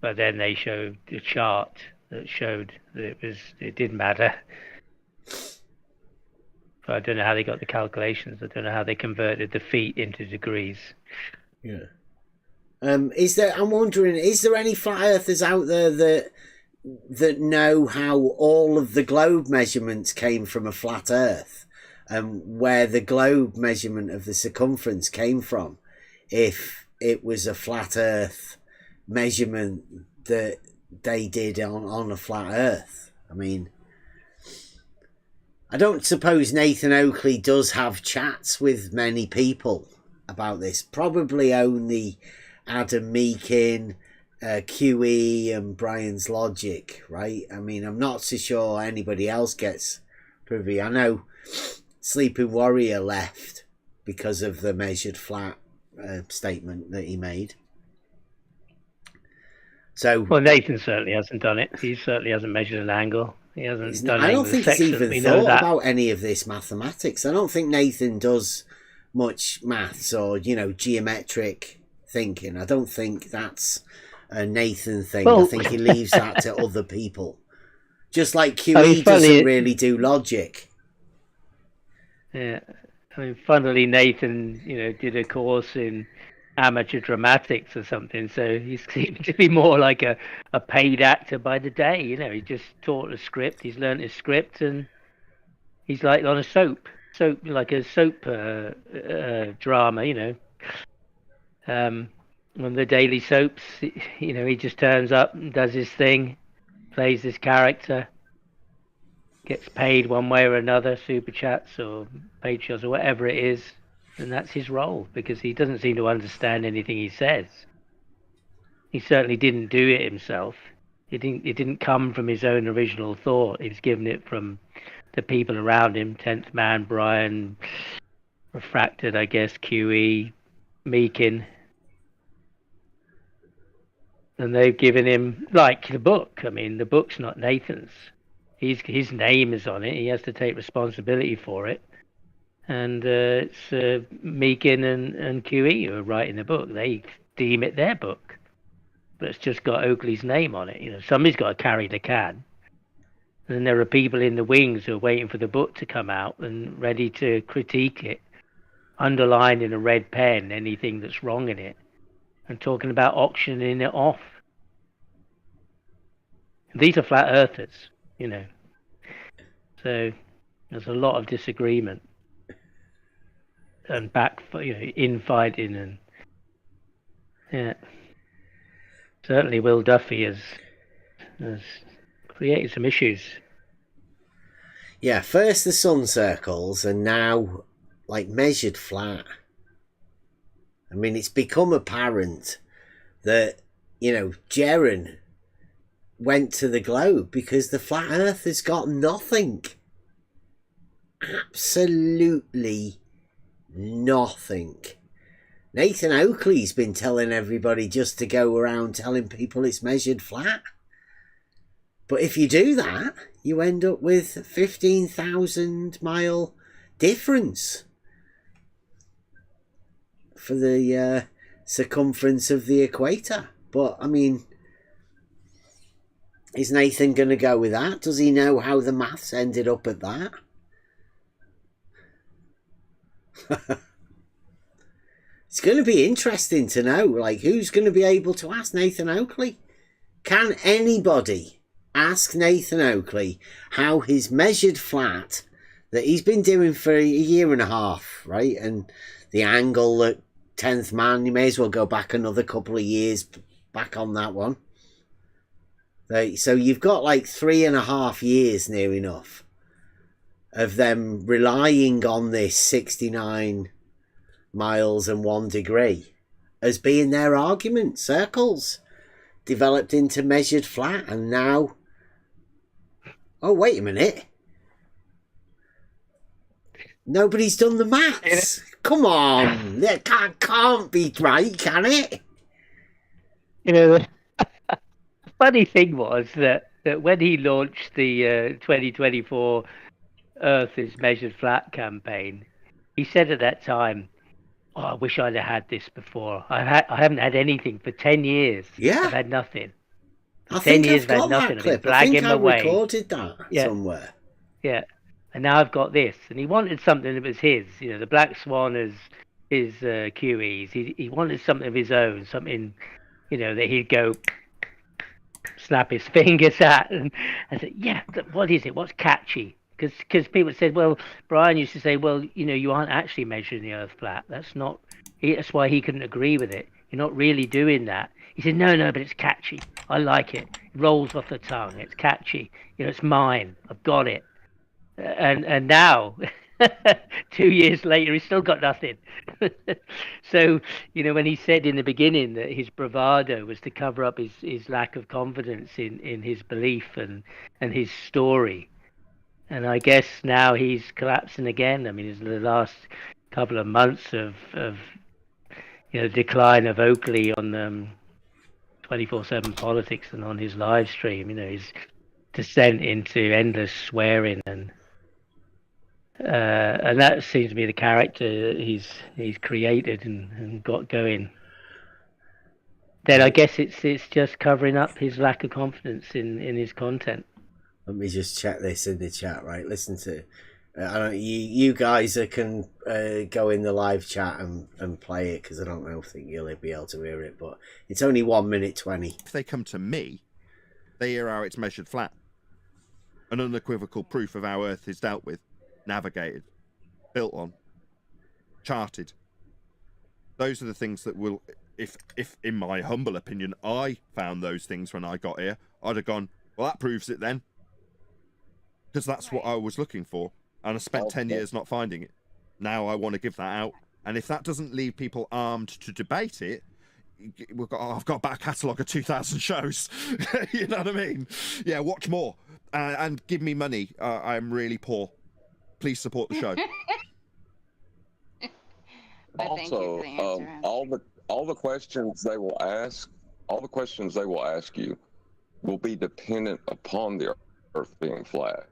But then they showed the chart that showed that it did matter. But I don't know how they got the calculations. I don't know how they converted the feet into degrees. Yeah. I'm wondering, is there any flat earthers out there that know how all of the globe measurements came from a flat earth, and where the globe measurement of the circumference came from, if it was a flat earth measurement that they did on a flat earth? I mean, I don't suppose Nathan Oakley does have chats with many people about this. Probably only Adam Meakin, QE and Brian's Logic, right? I mean, I'm not so sure anybody else gets privy. I know Sleeping Warrior left because of the measured flat statement that he made. So, well, Nathan certainly hasn't done it. He certainly hasn't measured an angle. He hasn't done. I don't think he's even thought about any of this mathematics. I don't think Nathan does much maths or geometric thinking. I don't think that's a Nathan thing. Well, I think he leaves that to other people. Just like QE doesn't really do logic. Yeah, I mean, funnily, Nathan, did a course in amateur dramatics or something, so he seemed to be more like a paid actor by the day. He just taught a script, he's learned his script, and he's like on a soap like a soap drama. On the daily soaps, he just turns up and does his thing, plays his character, gets paid one way or another, super chats or paid shows or whatever it is. And that's his role, because he doesn't seem to understand anything he says. He certainly didn't do it himself. It didn't come from his own original thought. He was given it from the people around him. 10th Man, Brian, Refracted, I guess, QE, Meakin. And they've given him, like the book. I mean, the book's not Nathan's. His name is on it. He has to take responsibility for it. And it's Meakin and QE who are writing the book. They deem it their book, but it's just got Oakley's name on it. Somebody's got to carry the can. And then there are people in the wings who are waiting for the book to come out and ready to critique it, underlined in a red pen anything that's wrong in it, and talking about auctioning it off. These are flat earthers, So there's a lot of disagreement. And infighting, and certainly Will Duffy has created some issues. Yeah, first the sun circles, and now like measured flat. I mean, it's become apparent that Jeren went to the globe because the flat earth has got nothing. Absolutely nothing. Nathan Oakley's been telling everybody just to go around telling people it's measured flat. But if you do that, you end up with 15,000 mile difference for the circumference of the equator. But I mean, is Nathan going to go with that? Does he know how the maths ended up at that? It's going to be interesting to know, like, who's going to be able to ask Nathan Oakley? Can anybody ask Nathan Oakley how his measured flat that he's been doing for a year and a half, right? And the angle that 10th man, you may as well go back another couple of years back on that one. So you've got like 3.5 years near enough of them relying on this 69 miles and 1 degree as being their argument. Circles developed into measured flat, and now, oh, wait a minute. Nobody's done the maths. Come on. That can't be right, can it? You know, the funny thing was that when he launched the 2024 Earth is Measured Flat campaign, he said at that time, "Oh, I wish I'd have had this before. I haven't had anything for 10 years. Yeah. I've had nothing. I think I've got that I've been clip. I think I away. recorded that somewhere. Yeah. And now I've got this." And he wanted something that was his. You know, the Black Swan is his QEs. He wanted something of his own, something, you know, that he'd go snap his fingers at. And I said, yeah, what is it? What's catchy? Because people said, well, Brian used to say, well, you know, you aren't actually measuring the Earth flat. That's why he couldn't agree with it. You're not really doing that. He said, no, but it's catchy. I like it. It rolls off the tongue. It's catchy. You know, it's mine. I've got it. And now, 2 years later, he's still got nothing. So, you know, when he said in the beginning that his bravado was to cover up his lack of confidence in his belief and his story. And I guess now he's collapsing again. I mean, it's the last couple of months of you know, decline of Oakley on 24/7 Politics and on his live stream. You know, his descent into endless swearing and that seems to be the character he's created and got going. Then I guess it's just covering up his lack of confidence in his content. Let me just check this in the chat, right? Listen to you guys can go in the live chat and play it, because I don't think you'll be able to hear it, but it's only 1 minute 20. If they come to me, they hear how it's measured flat. An unequivocal proof of how Earth is dealt with, navigated, built on, charted. Those are the things that will, if in my humble opinion, I found those things when I got here, I'd have gone, well, that proves it then. Because that's what I was looking for. And I spent 10 years not finding it. Now I want to give that out. And if that doesn't leave people armed to debate it, I've got a back catalogue of 2,000 shows. You know what I mean? Yeah, watch more. And give me money. I'm really poor. Please support the show. Also, all the questions they will ask, you will be dependent upon the Earth being flat.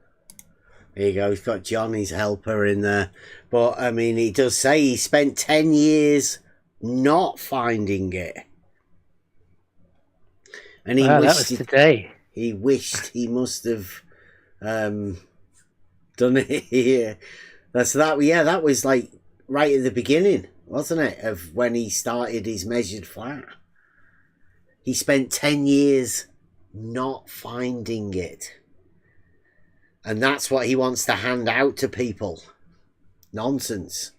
There you go. He's got Johnny's helper in there. But, I mean, he does say he spent 10 years not finding it. And he wished today. He wished he must have done it here. That was like right at the beginning, wasn't it? Of when he started his measured flat. He spent 10 years not finding it. And that's what he wants to hand out to people. Nonsense.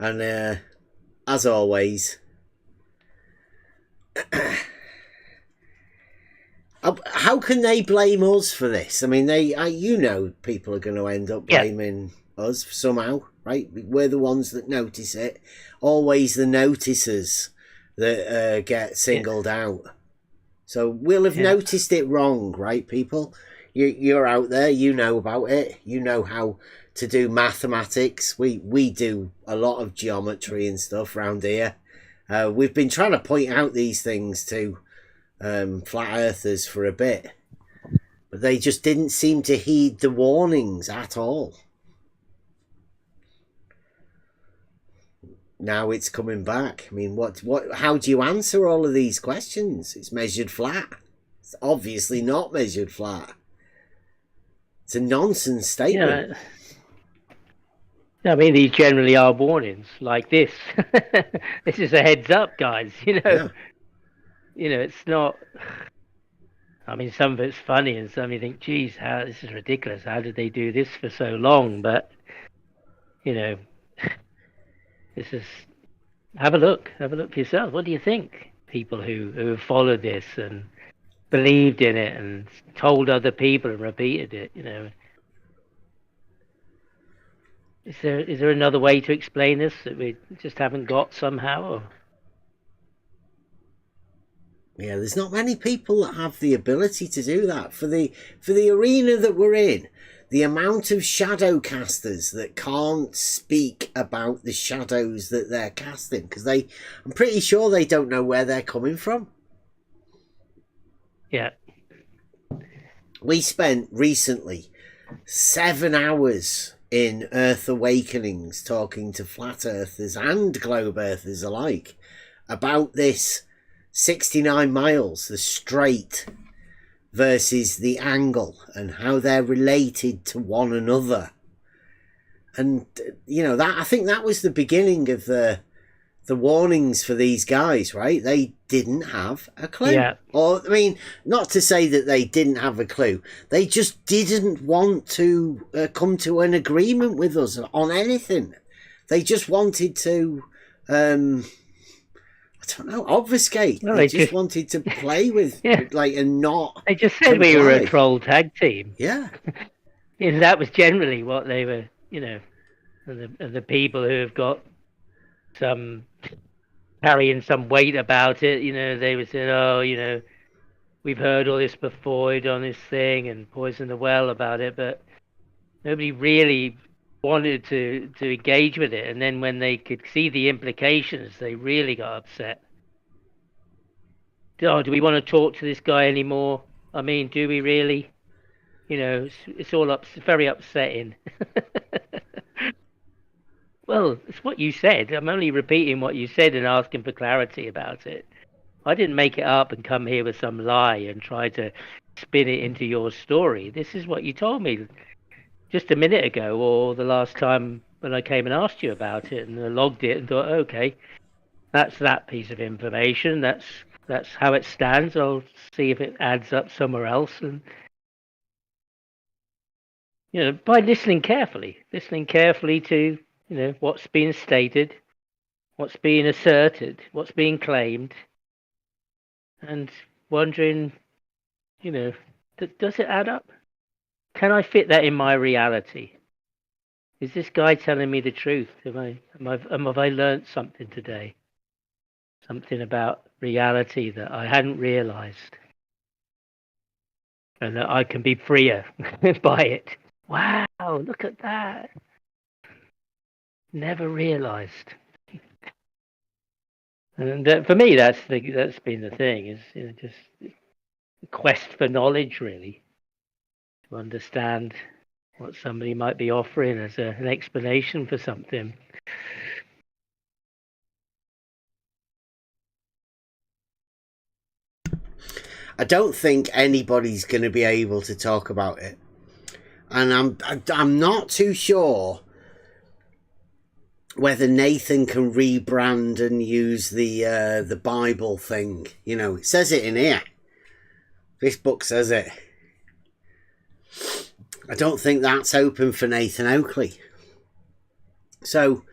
And as always, how can they blame us for this? I mean, people are going to end up blaming us somehow, right? We're the ones that notice it. Always the noticers that get singled out. So we'll have noticed it wrong, right, people? You're out there, you know about it. You know how to do mathematics. We do a lot of geometry and stuff around here. We've been trying to point out these things to flat earthers for a bit, but they just didn't seem to heed the warnings at all. Now it's coming back. I mean, how do you answer all of these questions? It's measured flat. It's obviously not measured flat. It's a nonsense statement. Yeah, I mean, these generally are warnings like this. This is a heads up, guys. You know, it's not. I mean, some of it's funny, and some you think, "Geez, this is ridiculous. How did they do this for so long?" But you know, this is have a look for yourself. What do you think? People who have followed this and believed in it and told other people and repeated it, is there another way to explain this that we just haven't got somehow? Or? Yeah, there's not many people that have the ability to do that. For the arena that we're in, the amount of shadow casters that can't speak about the shadows that they're casting, because I'm pretty sure they don't know where they're coming from. Yeah. We spent recently 7 hours in Earth Awakenings talking to flat earthers and globe earthers alike about this 69 miles, the straight versus the angle, and how they're related to one another. And that, I think that was the beginning of the warnings for these guys, right? They didn't have a clue. Yeah. Or, I mean, not to say that they didn't have a clue. They just didn't want to come to an agreement with us on anything. They just wanted to, I don't know, obfuscate. No, they just wanted to play with, and not. They just said we were a troll tag team. Yeah. And that was generally what they were, and the people who have got some carrying some weight about it, they would say, we've heard all this before, we've done this thing and poisoned the well about it, but nobody really wanted to engage with it. And then when they could see the implications, they really got upset. Do we want to talk to this guy anymore? I mean, do we really? It's all very upsetting. Well, it's what you said. I'm only repeating what you said and asking for clarity about it. I didn't make it up and come here with some lie and try to spin it into your story. This is what you told me just a minute ago, or the last time when I came and asked you about it, and I logged it and thought, okay, that's that piece of information. That's how it stands. I'll see if it adds up somewhere else. And by listening carefully to what's being stated, what's being asserted, what's being claimed, and wondering, does it add up? Can I fit that in my reality? Is this guy telling me the truth? Have I learned something today? Something about reality that I hadn't realized, and that I can be freer by it. Wow, look at that. Never realized. And for me, that's been the thing, is just a quest for knowledge, really, to understand what somebody might be offering as an explanation for something. I don't think anybody's going to be able to talk about it, and I'm not too sure whether Nathan can rebrand and use the Bible thing. It says it in here. This book says it. I don't think that's open for Nathan Oakley. So,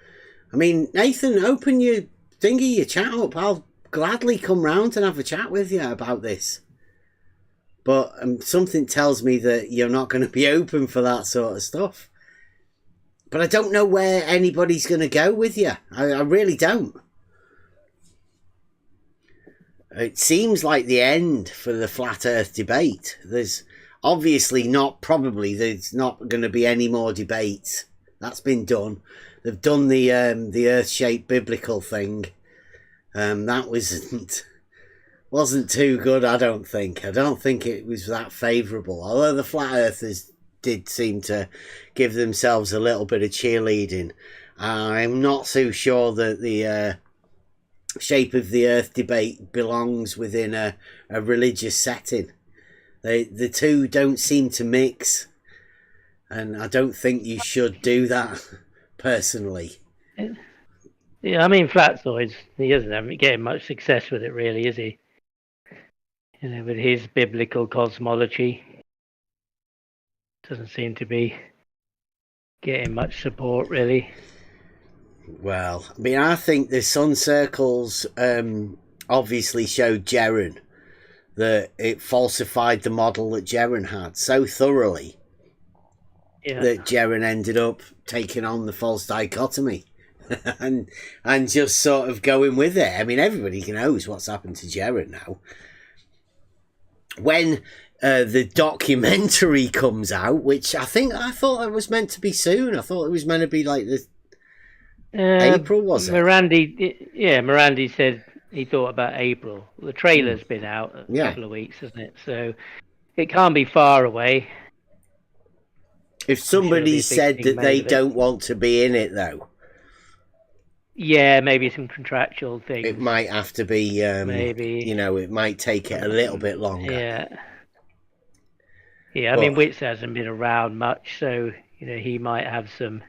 I mean, Nathan, open your thingy, your chat up. I'll gladly come round and have a chat with you about this. But something tells me that you're not going to be open for that sort of stuff. But I don't know where anybody's going to go with you. I really don't. It seems like the end for the flat earth debate. There's obviously there's not going to be any more debates. That's been done. They've done the earth-shaped biblical thing. That wasn't too good, I don't think. I don't think it was that favourable. Although the flat earthers did seem to give themselves a little bit of cheerleading. I'm not so sure that the shape of the earth debate belongs within a religious setting. The two don't seem to mix, and I don't think you should do that, personally. Yeah, I mean, Flatzoids, he isn't getting much success with it, really, is he? With his biblical cosmology. Doesn't seem to be getting much support, really. Well, I mean, I think the sun circles obviously showed Jeren that it falsified the model that Jeren had so thoroughly that Jeren ended up taking on the false dichotomy and just sort of going with it. I mean, everybody knows what's happened to Jeren now. When the documentary comes out, which I thought it was meant to be soon. I thought it was meant to be like the April, was it? Morandi said he thought about April. The trailer's been out a couple of weeks, hasn't it? So it can't be far away. If somebody said that they don't want to be in it, though. Yeah, maybe some contractual things. It might have to be, maybe. You know, it might take it a little bit longer. Yeah. Yeah, I mean, Witz hasn't been around much, so, you know, he might have some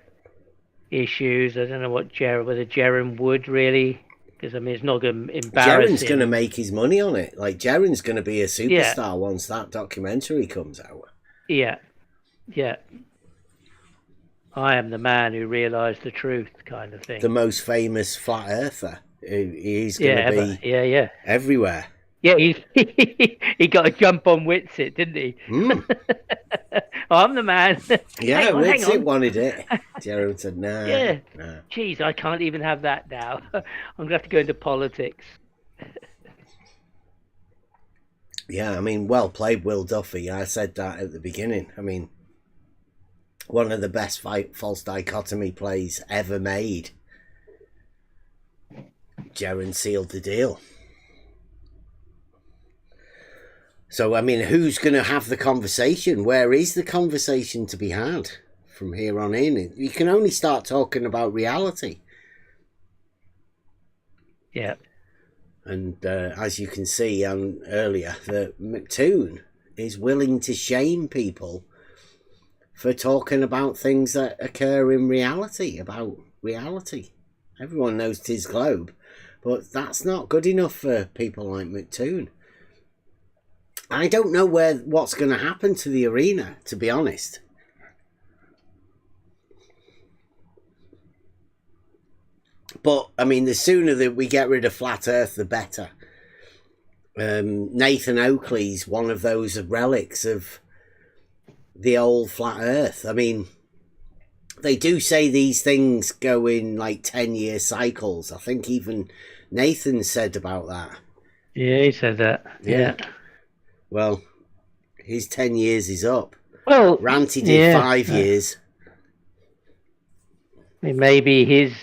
issues. I don't know whether Jeren would really, because, I mean, it's not going to embarrass him. Jeren's going to make his money on it. Like, Jeren's going to be a superstar once that documentary comes out. Yeah. Yeah. I am the man who realised the truth, kind of thing. The most famous flat earther. He's going to be everywhere. Yeah, he got a jump on Whitsitt, didn't he? I'm the man. Yeah, Whitsitt wanted it. Jeren said, no. Yeah. Nah. Jeez, I can't even have that now. I'm going to have to go into politics. Yeah, I mean, well played, Will Duffy. I said that at the beginning. I mean, one of the best false dichotomy plays ever made. Jeren sealed the deal. So, I mean, who's going to have the conversation? Where is the conversation to be had from here on in? You can only start talking about reality. Yeah. And as you can see earlier, that McToon is willing to shame people for talking about things that occur in reality, about reality. Everyone knows 'tis globe, but that's not good enough for people like McToon. I don't know what's going to happen to the arena, to be honest. But, I mean, the sooner that we get rid of Flat Earth, the better. Nathan Oakley's one of those relics of the old Flat Earth. I mean, they do say these things go in like 10-year cycles. I think even Nathan said about that. Yeah, he said that. Yeah. Well, his 10 years is up. Well, Ranty did 5 years. Maybe his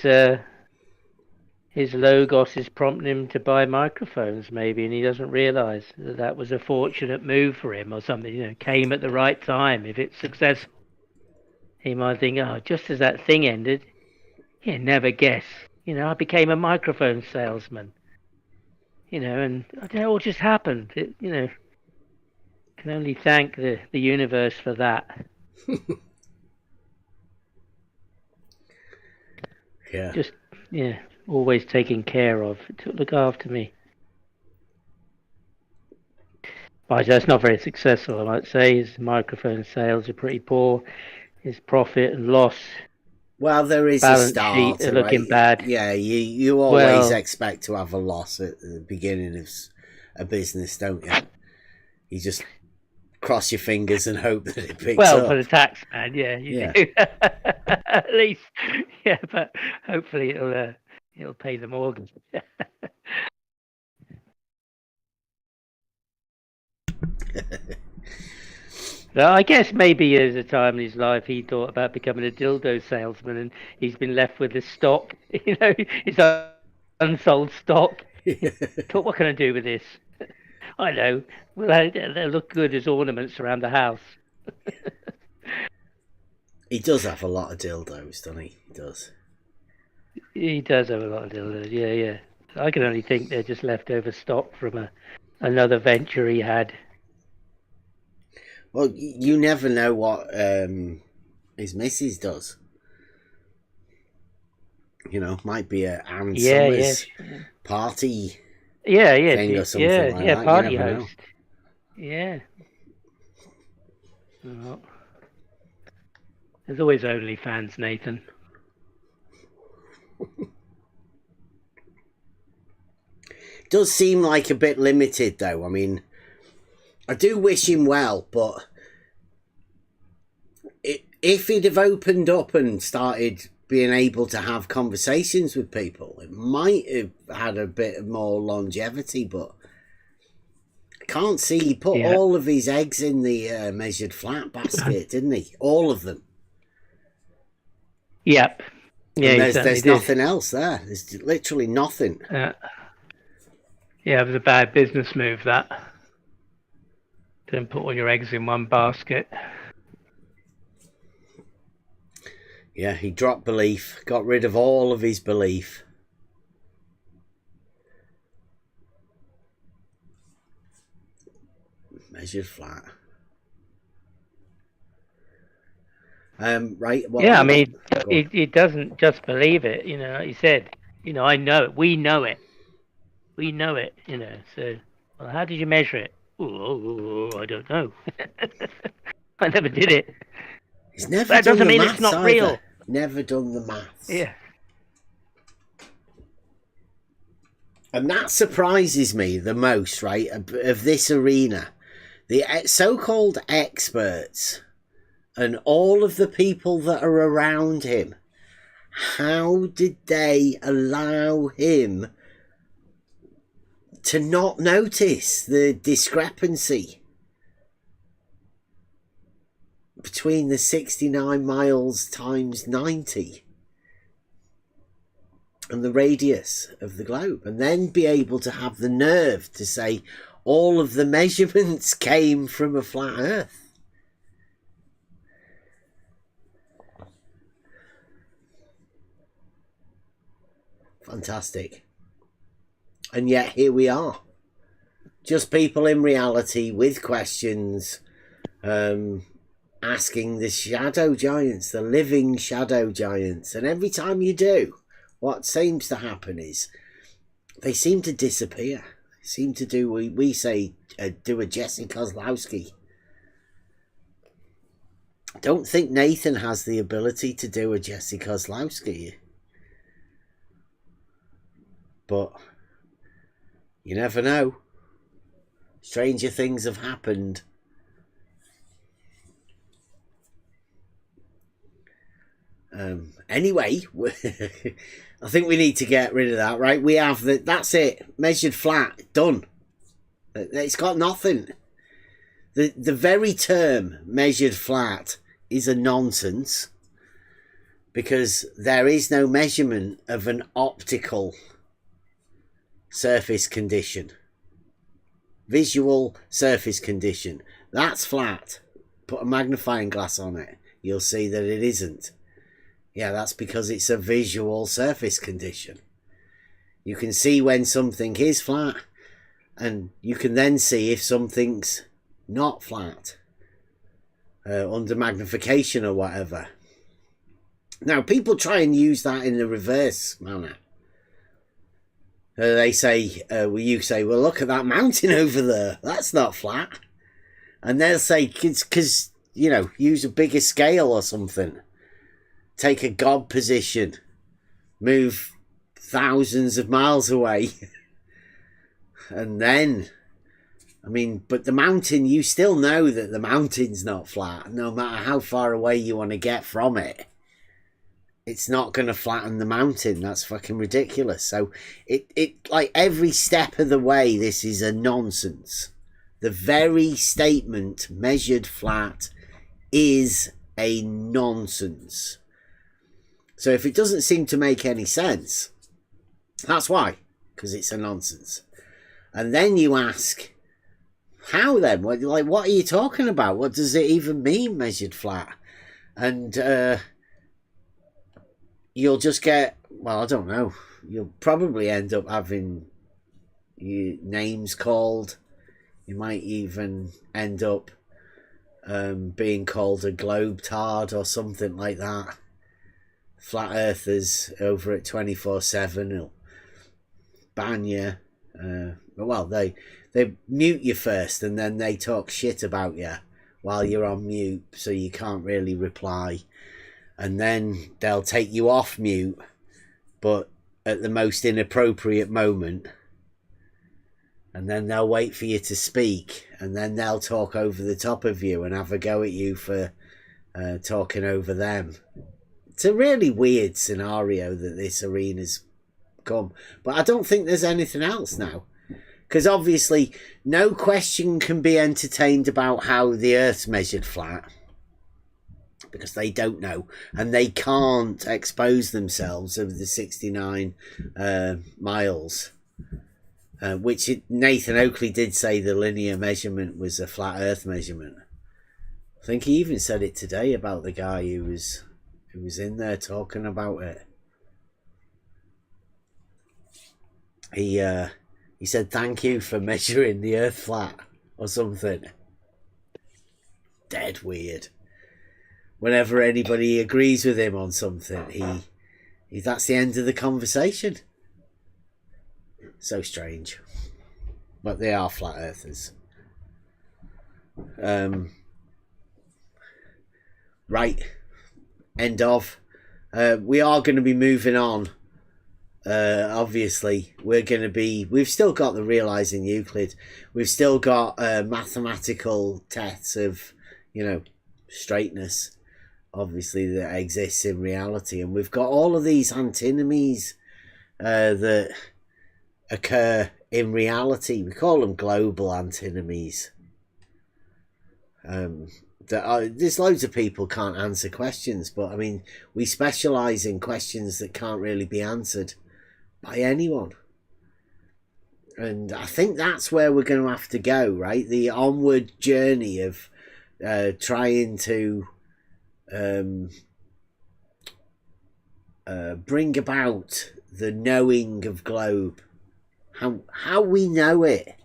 logos is prompting him to buy microphones, maybe, and he doesn't realise that was a fortunate move for him or something. You know, came at the right time. If it's successful, he might think, oh, just as that thing ended, you never guess. You know, I became a microphone salesman. You know, and it all just happened. You know, can only thank the universe for that. Yeah. Just, always taken care of. Look after me. But that's not very successful, I might say. His microphone sales are pretty poor. His profit and loss. Well, there is a start. Are looking bad. Yeah, you always expect to have a loss at the beginning of a business, don't you? You just cross your fingers and hope that it picks up. Well, for the tax man, you do. At least, but hopefully it'll pay the mortgage. So I guess maybe there's a time in his life he thought about becoming a dildo salesman, and he's been left with his stock, his unsold stock. Thought, what can I do with this? I know. Well, they'll look good as ornaments around the house. He does have a lot of dildos, doesn't he? He does. He does have a lot of dildos, yeah. I can only think they're just leftover stock from another venture he had. Well, you never know what his missus does. You know, might be a Ann Summers party thing or something like that. Party host. Yeah. Well, there's always OnlyFans, Nathan. Does seem like a bit limited, though. I mean, I do wish him well, but if he'd have opened up and started being able to have conversations with people, it might have had a bit more longevity, but I can't see. He put all of his eggs in the measured flat basket, didn't he? All of them. Yep. Yeah, and there's nothing else there. There's literally nothing. Yeah, it was a bad business move, that. Don't put all your eggs in one basket. Yeah, he dropped belief, got rid of all of his belief. Measured flat. Right. I mean, he doesn't just believe it. Like he said, I know it. We know it. We know it. So, well, how did you measure it? Oh, I don't know. I never did it. He's never that done doesn't the mean maths it's not either. real. Never done the maths. Yeah. And that surprises me the most, right, of this arena. The so-called experts and all of the people that are around him, how did they allow him to not notice the discrepancy between the 69 miles times 90 and the radius of the globe, and then be able to have the nerve to say all of the measurements came from a flat earth? Fantastic. And yet here we are, just people in reality with questions, asking the shadow giants, the living shadow giants. And every time you do, what seems to happen is they seem to disappear. They seem to do, we say, do a Jesse Kozlowski. I don't think Nathan has the ability to do a Jesse Kozlowski. But you never know. Stranger things have happened. Anyway, I think we need to get rid of that, right? We have that's it. Measured flat, done. It's got nothing. The very term measured flat is a nonsense, because there is no measurement of an optical surface condition. Visual surface condition. That's flat. Put a magnifying glass on it. You'll see that it isn't. Yeah, that's because it's a visual surface condition. You can see when something is flat, and you can then see if something's not flat under magnification or whatever. Now, people try and use that in the reverse manner. They say, you say, well, look at that mountain over there. That's not flat. And they'll say, it's because, use a bigger scale or something. Take a God position. Move thousands of miles away. And then, but the mountain, you still know that the mountain's not flat, no matter how far away you want to get from it. It's not going to flatten the mountain. That's fucking ridiculous. So it like every step of the way, this is a nonsense. The very statement measured flat is a nonsense. So if it doesn't seem to make any sense, that's why, because it's a nonsense. And then you ask, how then? What are you talking about? What does it even mean, measured flat? And you'll just get, I don't know. You'll probably end up having your names called. You might even end up being called a globetard or something like that. Flat earthers over at 24/7 will ban you. They mute you first, and then they talk shit about you while you're on mute, so you can't really reply. And then they'll take you off mute but at the most inappropriate moment. And then they'll wait for you to speak, and then they'll talk over the top of you and have a go at you for talking over them. It's a really weird scenario that this arena's come. But I don't think there's anything else now. Because obviously no question can be entertained about how the Earth's measured flat. Because they don't know. And they can't expose themselves of the 69 miles. Which Nathan Oakley did say the linear measurement was a flat Earth measurement. I think he even said it today about the guy who was in there talking about it. He said thank you for measuring the Earth flat or something. Dead weird. Whenever anybody agrees with him on something, that's the end of the conversation. So strange. But they are flat earthers. Right. End of. We are going to be moving on. Obviously, we've still got the Realising Euclid. We've still got mathematical tests of, straightness, obviously, that exists in reality. And we've got all of these antinomies that occur in reality. We call them global antinomies. There's loads of people can't answer questions, but I mean, we specialise in questions that can't really be answered by anyone. And I think that's where we're going to have to go, right? The onward journey of trying to bring about the knowing of globe. How we know it.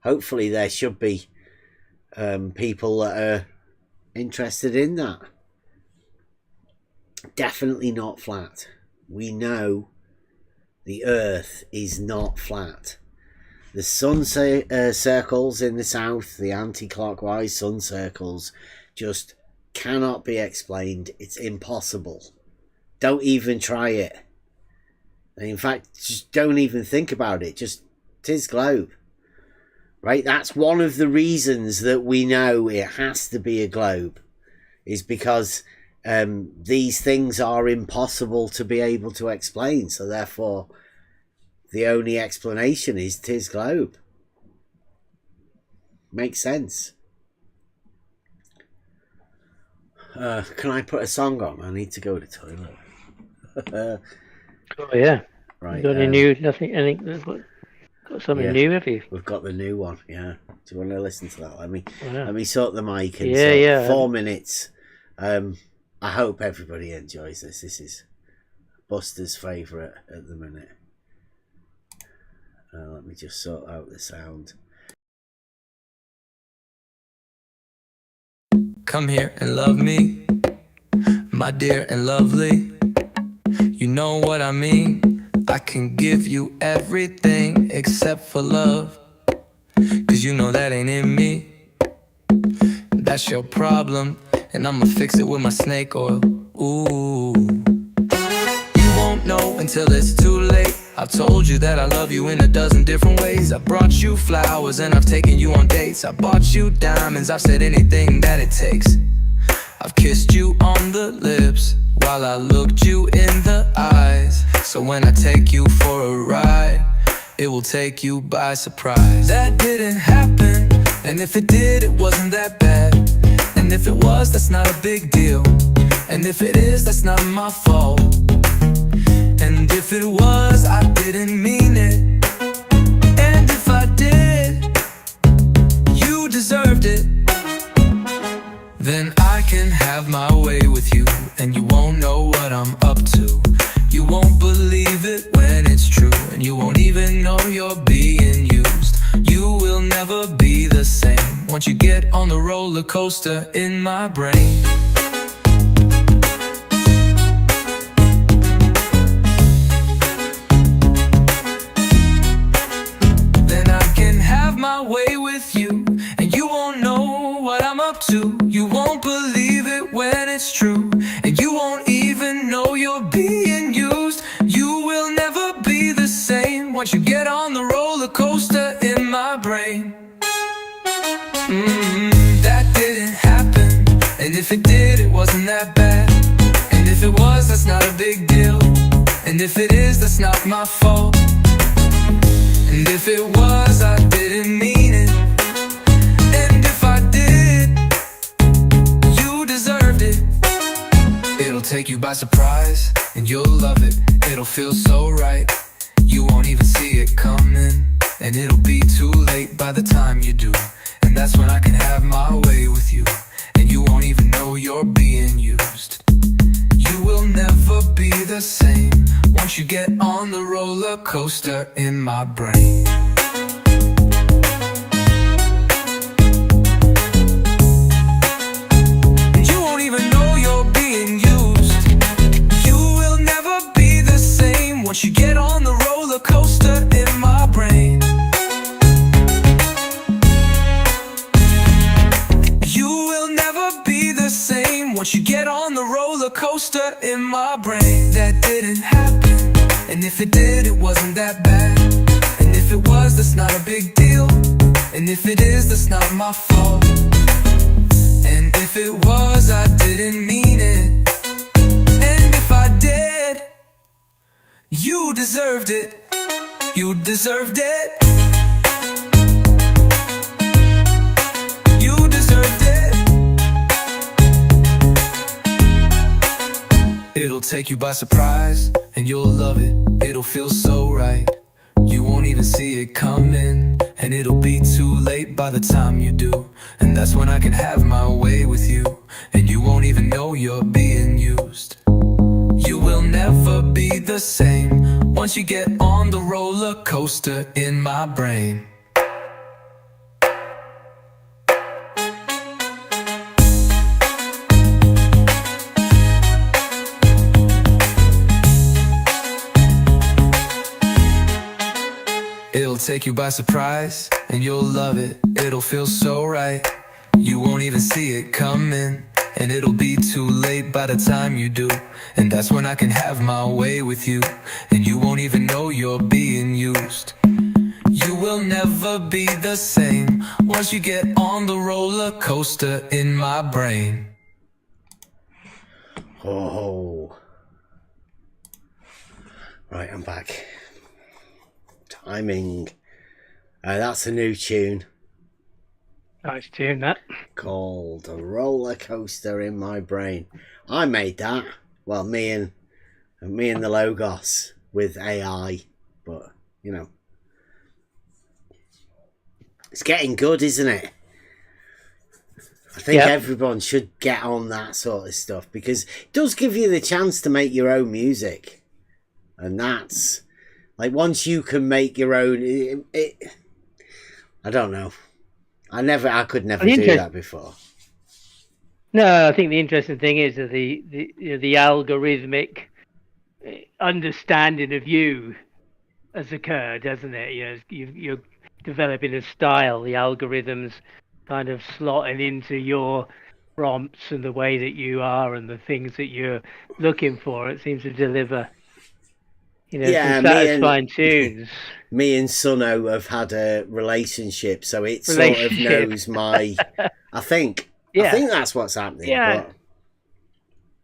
Hopefully there should be people that are interested in that. Definitely not flat. We know the Earth is not flat. The sun circles in the south, the anti-clockwise sun circles, just cannot be explained. It's impossible. Don't even try it. And in fact, just don't even think about it. Just, 'tis globe. Right? That's one of the reasons that we know it has to be a globe. Is because these things are impossible to be able to explain. So therefore, the only explanation is 'tis globe. Makes sense. Can I put a song on? I need to go to the toilet. Oh yeah. Right. Got any new? Nothing. Anything? Got something new, have you? We've got the new one. Yeah. Do you want to listen to that? Let me sort the mic. And 4 minutes. I hope everybody enjoys this. This is Buster's favourite at the minute. Let me just sort out the sound. Come here and love me, my dear and lovely. You know what I mean. I can give you everything except for love, 'cause you know that ain't in me. That's your problem, and I'ma fix it with my snake oil. Ooh. You won't know until it's too late. I've told you that I love you in a dozen different ways. I brought you flowers and I've taken you on dates. I bought you diamonds, I've said anything that it takes. I've kissed you on the lips while I looked you in the eyes. So when I take you for a ride, it will take you by surprise. That didn't happen, and if it did, it wasn't that bad. And if it was, that's not a big deal. And if it is, that's not my fault. And if it was, I didn't mean it. And if I did, you deserved it. Then I can have my way with you, and you won't know what I'm up to. You won't believe it when it's true, and you won't even know you're being used. You will never be the same once you get on the roller coaster in my brain. Then I can have my way with you, and you won't know what I'm up to. You won't believe it when it's true, and you won't even once you get on the roller coaster in my brain. That didn't happen, and if it did, it wasn't that bad. And if it was, that's not a big deal. And if it is, that's not my fault. And if it was, I didn't mean it. And if I did, you deserved it. It'll take you by surprise, and you'll love it. It'll feel so right, you won't even see it coming. And it'll be too late by the time you do. And that's when I can have my way with you. And you won't even know you're being used. You will never be the same once you get on the roller coaster in my brain. And you won't even know you're being used. You will never be the same once you get on the roller coaster in my brain. You will never be the same once you get on the roller coaster in my brain. That didn't happen, and if it did, it wasn't that bad. And if it was, that's not a big deal. And if it is, that's not my fault. And if it was, I didn't mean it. And if I did, you deserved it. You deserved it. You deserved it. It'll take you by surprise, and you'll love it. It'll feel so right, you won't even see it coming. And it'll be too late by the time you do. And that's when I can have my way with you. And you won't even know you're being used. You will never be the same once you get on the roller coaster in my brain. It'll take you by surprise, and you'll love it. It'll feel so right, you won't even see it coming. And it'll be too late by the time you do. And that's when I can have my way with you. And you won't even know you're being used. You will never be the same once you get on the roller coaster in my brain. Oh. Right, I'm back. Timing. That's a new tune. Nice tune, that. Called A Roller Coaster in My Brain. I made that. Well, me and the Logos with AI. But, you know. It's getting good, isn't it? I think everyone should get on that sort of stuff, because it does give you the chance to make your own music. And that's... like, once you can make your own... I don't know. I could never do that before. No, I think the interesting thing is that the algorithmic understanding of you has occurred, hasn't it? You know, you're developing a style. The algorithms kind of slotting into your prompts and the way that you are and the things that you're looking for. It seems to deliver, you know, some satisfying tunes. Me and Sunno have had a relationship, so it sort of knows my... I think that's what's happening. Yeah. But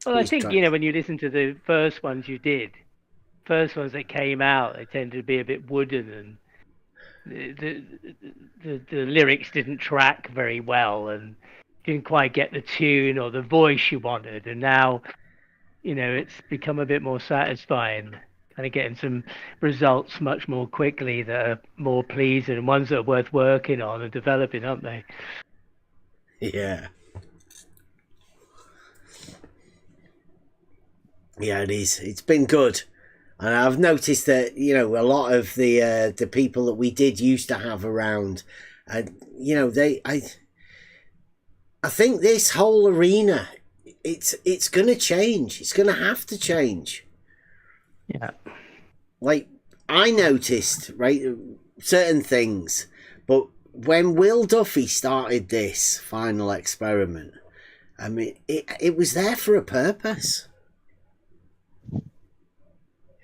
well, I think, you know, when you listen to the first ones that came out, they tended to be a bit wooden, and the lyrics didn't track very well, and didn't quite get the tune or the voice you wanted. And now, you know, it's become a bit more satisfying. Kind of getting some results much more quickly that are more pleasing, and ones that are worth working on and developing, aren't they? Yeah. Yeah, it is. It's been good. And I've noticed that, you know, a lot of the people that we did used to have around, you know, I think this whole arena, it's going to change. It's going to have to change. Yeah. Like, I noticed, right, certain things, but when Will Duffy started this final experiment, I mean, it was there for a purpose.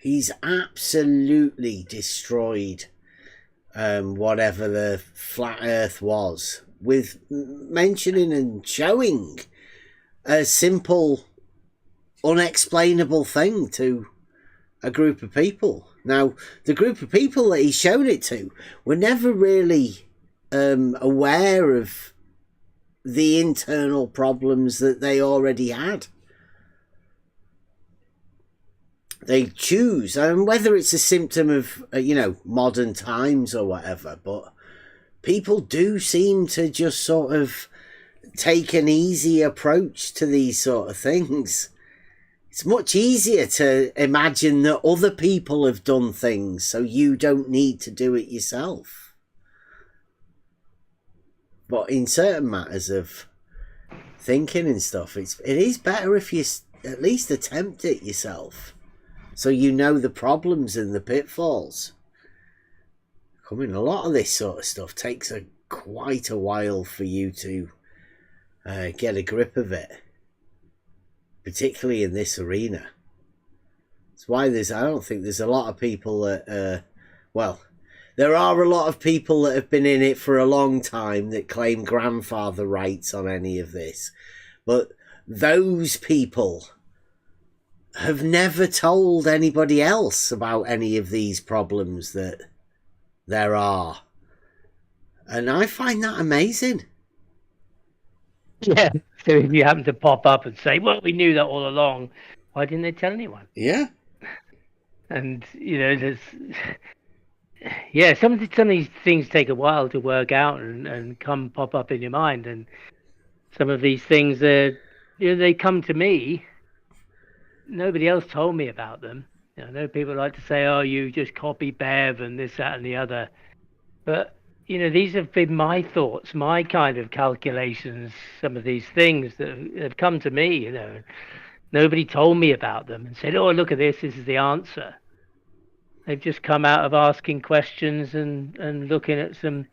He's absolutely destroyed whatever the flat earth was, with mentioning and showing a simple, unexplainable thing to a group of people. Now, the group of people that he showed it to were never really aware of the internal problems that they already had. They choose, and whether it's a symptom of, modern times or whatever, but people do seem to just sort of take an easy approach to these sort of things. It's much easier to imagine that other people have done things, so you don't need to do it yourself. But in certain matters of thinking and stuff, it is better if you at least attempt it yourself, so you know the problems and the pitfalls. I mean, a lot of this sort of stuff takes quite a while for you to get a grip of it, particularly in this arena. That's why I don't think there's a lot of people that, there are a lot of people that have been in it for a long time that claim grandfather rights on any of this. But those people have never told anybody else about any of these problems that there are. And I find that amazing. Yeah. So if you happen to pop up and say, well, we knew that all along, why didn't they tell anyone? Yeah. And, some of these things take a while to work out and pop up in your mind. And some of these things, they come to me. Nobody else told me about them. I know people like to say, oh, you just copy Bev and this, that, and the other. But, these have been my thoughts, my kind of calculations, some of these things that have come to me, Nobody told me about them and said, oh, look at this is the answer. They've just come out of asking questions and looking at some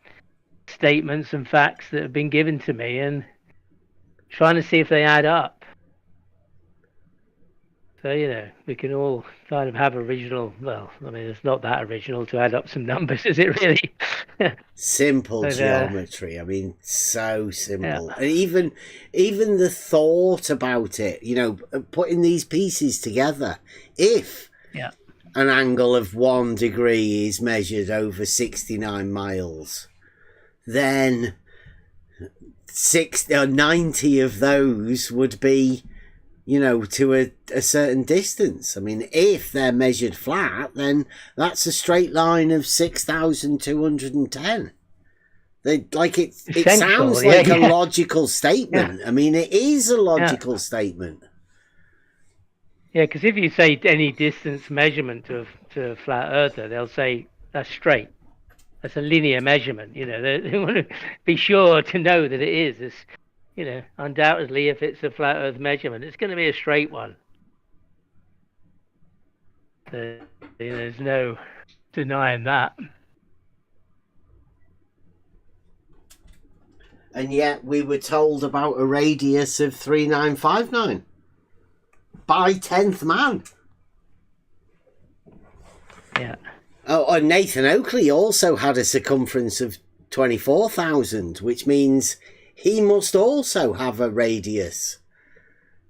statements and facts that have been given to me and trying to see if they add up. So, we can all kind of have original, it's not that original to add up some numbers, is it really? Simple geometry. So simple. Yeah. And even the thought about it, putting these pieces together, if an angle of 1 degree is measured over 69 miles, then 90 of those would be, to a certain distance. If they're measured flat, then that's a straight line of 6,210. It sounds like a logical statement. Yeah. It is a logical statement. Yeah, because if you say any distance measurement to a flat earther, they'll say that's straight. That's a linear measurement. They want to be sure to know that it is. It's, undoubtedly, if it's a flat earth measurement, it's going to be a straight one. So, there's no denying that. And yet we were told about a radius of 3959 by 10th man. Yeah. Oh, and Nathan Oakley also had a circumference of 24,000, which means he must also have a radius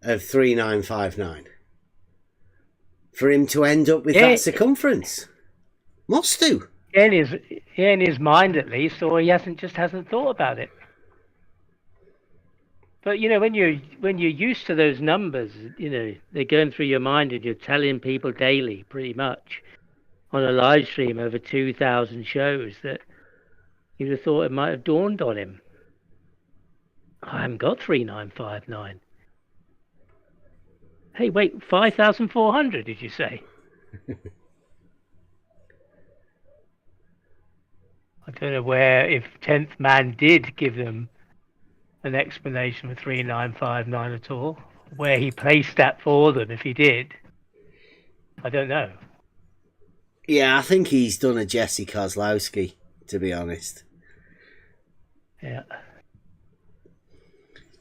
of 3959 for him to end up with that circumference. Must do. In his mind at least, or he hasn't thought about it. But when you're used to those numbers, they're going through your mind, and you're telling people daily, pretty much, on a live stream over 2,000 shows, that you'd have thought it might have dawned on him. I haven't got 3959. Hey, wait, 5,400, did you say? I don't know if 10th man did give them an explanation for 3959 at all, where he placed that for them, if he did. I don't know. Yeah, I think he's done a Jesse Kozlowski, to be honest. Yeah.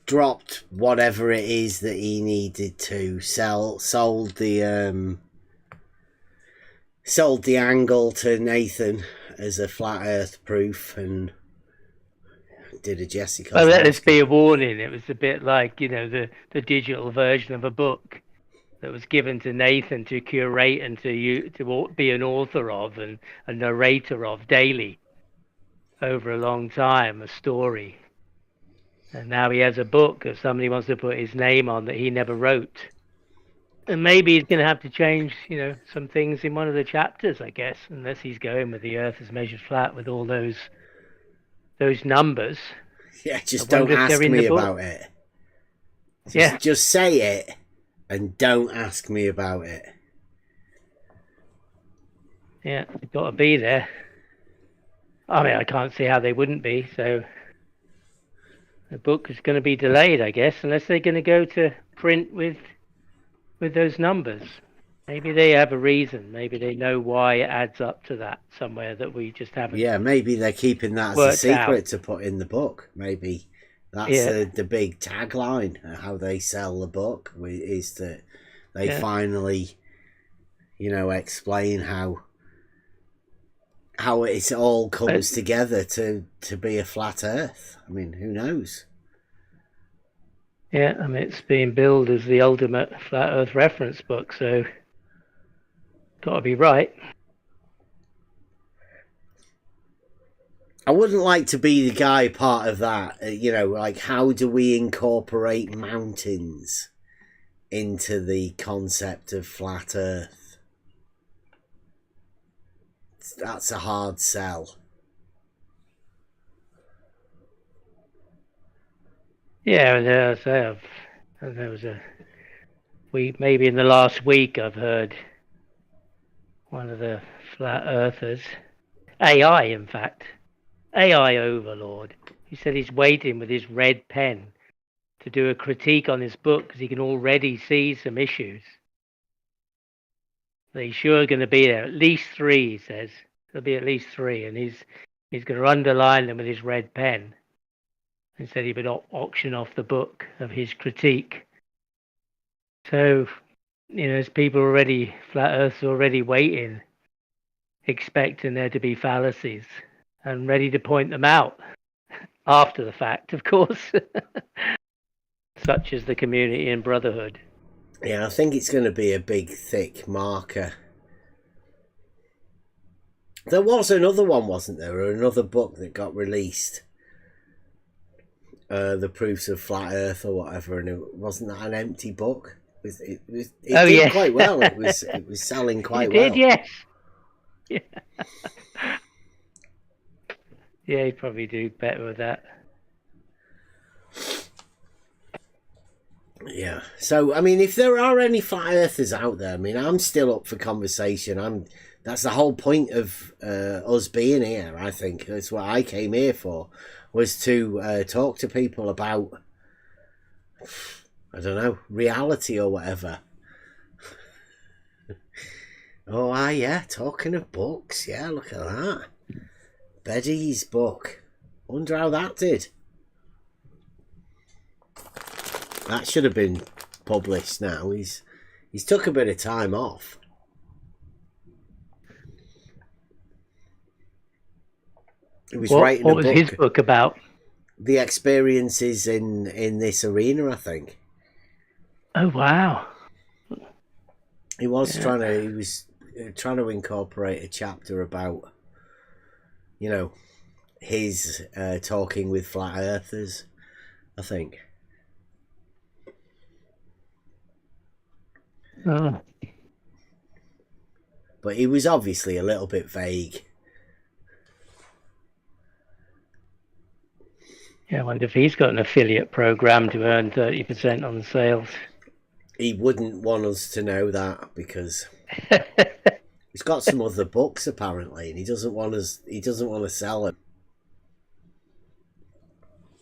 Dropped whatever it is that he needed to sold the sold the angle to Nathan as a flat Earth proof and did a Jesse. Well, let us be a warning. It was a bit like, you know, the digital version of a book that was given to Nathan to curate and to be an author of and a narrator of daily over a long time, a story. And now he has a book that somebody wants to put his name on that he never wrote. And maybe he's going to have to change, you know, some things in one of the chapters, I guess, unless he's going with the Earth is measured flat with all those numbers. Yeah, just don't ask me about it. Just say it and don't ask me about it. Yeah, they've got to be there. I mean, I can't see how they wouldn't be, so the book is going to be delayed, I guess, unless they're going to go to print with those numbers. Maybe they have a reason. Maybe they know why it adds up to that somewhere that we just haven't. Yeah, maybe they're keeping that as a secret to put in the book. Maybe that's the big tagline. How they sell the book is that they finally, you know, explain how it all comes together to be a flat Earth. I mean, who knows? Yeah, I mean, it's being billed as the ultimate flat Earth reference book, so got to be right. I wouldn't like to be the guy part of that. You know, like, how do we incorporate mountains into the concept of flat Earth? That's a hard sell. Yeah, and there was a week, maybe in the last week, I've heard one of the flat earthers, AI, in fact, AI overlord. He said he's waiting with his red pen to do a critique on his book because he can already see some issues. He's sure going to be there. At least 3, he says. There'll be at least 3, and he's going to underline them with his red pen. He said he would auction off the book of his critique. So, you know, there's people already, flat Earth's already waiting, expecting there to be fallacies, and ready to point them out after the fact, of course, such as the community and brotherhood. Yeah, I think it's going to be a big, thick marker. There was another one, wasn't there? Or another book that got released. The Proofs of Flat Earth or whatever, and it wasn't that an empty book? It did quite well. It was selling quite well. It did, yes. Yeah. Yeah, he'd probably do better with that. Yeah. So, I mean, if there are any flat earthers out there, I mean, I'm still up for conversation. That's the whole point of us being here, I think. That's what I came here for, was to talk to people about, I don't know, reality or whatever. Oh, yeah, talking of books. Yeah, look at that. Beddy's book. Wonder how that did. That should have been published now. He's took a bit of time off. He was writing a book. What was his book about? The experiences in this arena, I think. Oh, wow. He was trying to incorporate a chapter about, you know, his talking with flat earthers, I think. Oh. But he was obviously a little bit vague. Yeah, I wonder if he's got an affiliate program to earn 30% on the sales. He wouldn't want us to know that because he's got some other books apparently, and he doesn't want to sell them.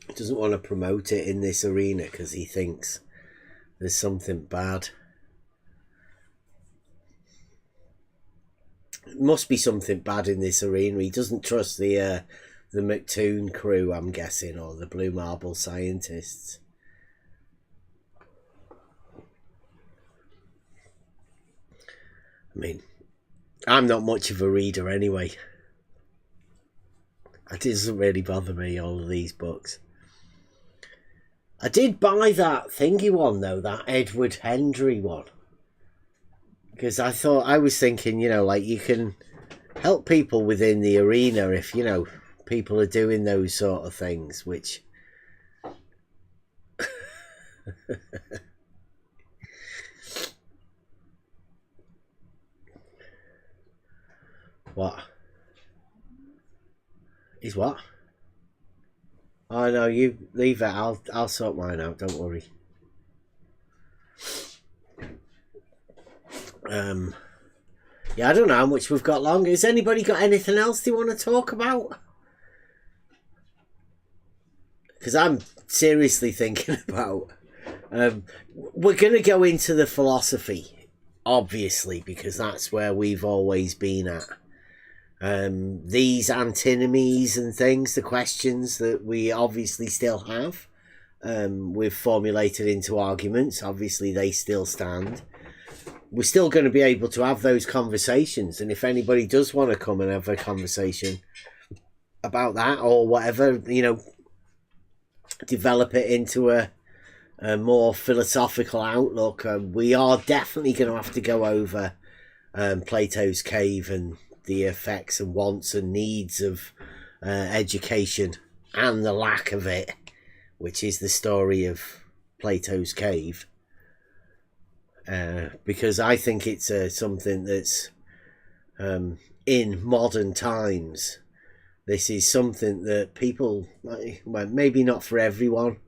He doesn't want to promote it in this arena because he thinks there's something bad. It must be something bad in this arena. He doesn't trust the McToon crew, I'm guessing, or the Blue Marble scientists. I mean, I'm not much of a reader anyway. It doesn't really bother me, all of these books. I did buy that thingy one though, that Edward Hendry one. Because I was thinking, you know, like you can help people within the arena if, you know, people are doing those sort of things, which... What? Is what? Oh no, you leave it. I'll sort mine out. Don't worry. Yeah, I don't know how much we've got long. Has anybody got anything else they want to talk about? Because I'm seriously thinking about. We're going to go into the philosophy, obviously, because that's where we've always been at. These antinomies and things, the questions that we obviously still have, we've formulated into arguments. Obviously, they still stand. We're still going to be able to have those conversations, and if anybody does want to come and have a conversation about that or whatever, you know, develop it into a more philosophical outlook, we are definitely going to have to go over Plato's cave and the effects and wants and needs of education and the lack of it, which is the story of Plato's cave. Because I think it's something that's in modern times. This is something that people, well, maybe not for everyone,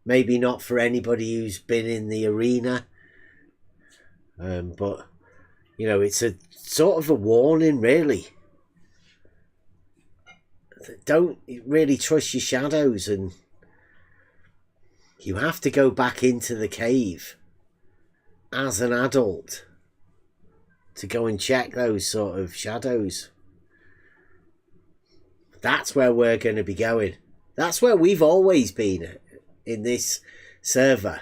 maybe not for anybody who's been in the arena, but you know, it's a sort of a warning, really. Don't really trust your shadows, and you have to go back into the cave as an adult to go and check those sort of shadows. That's where we're going to be going. That's where we've always been in this server.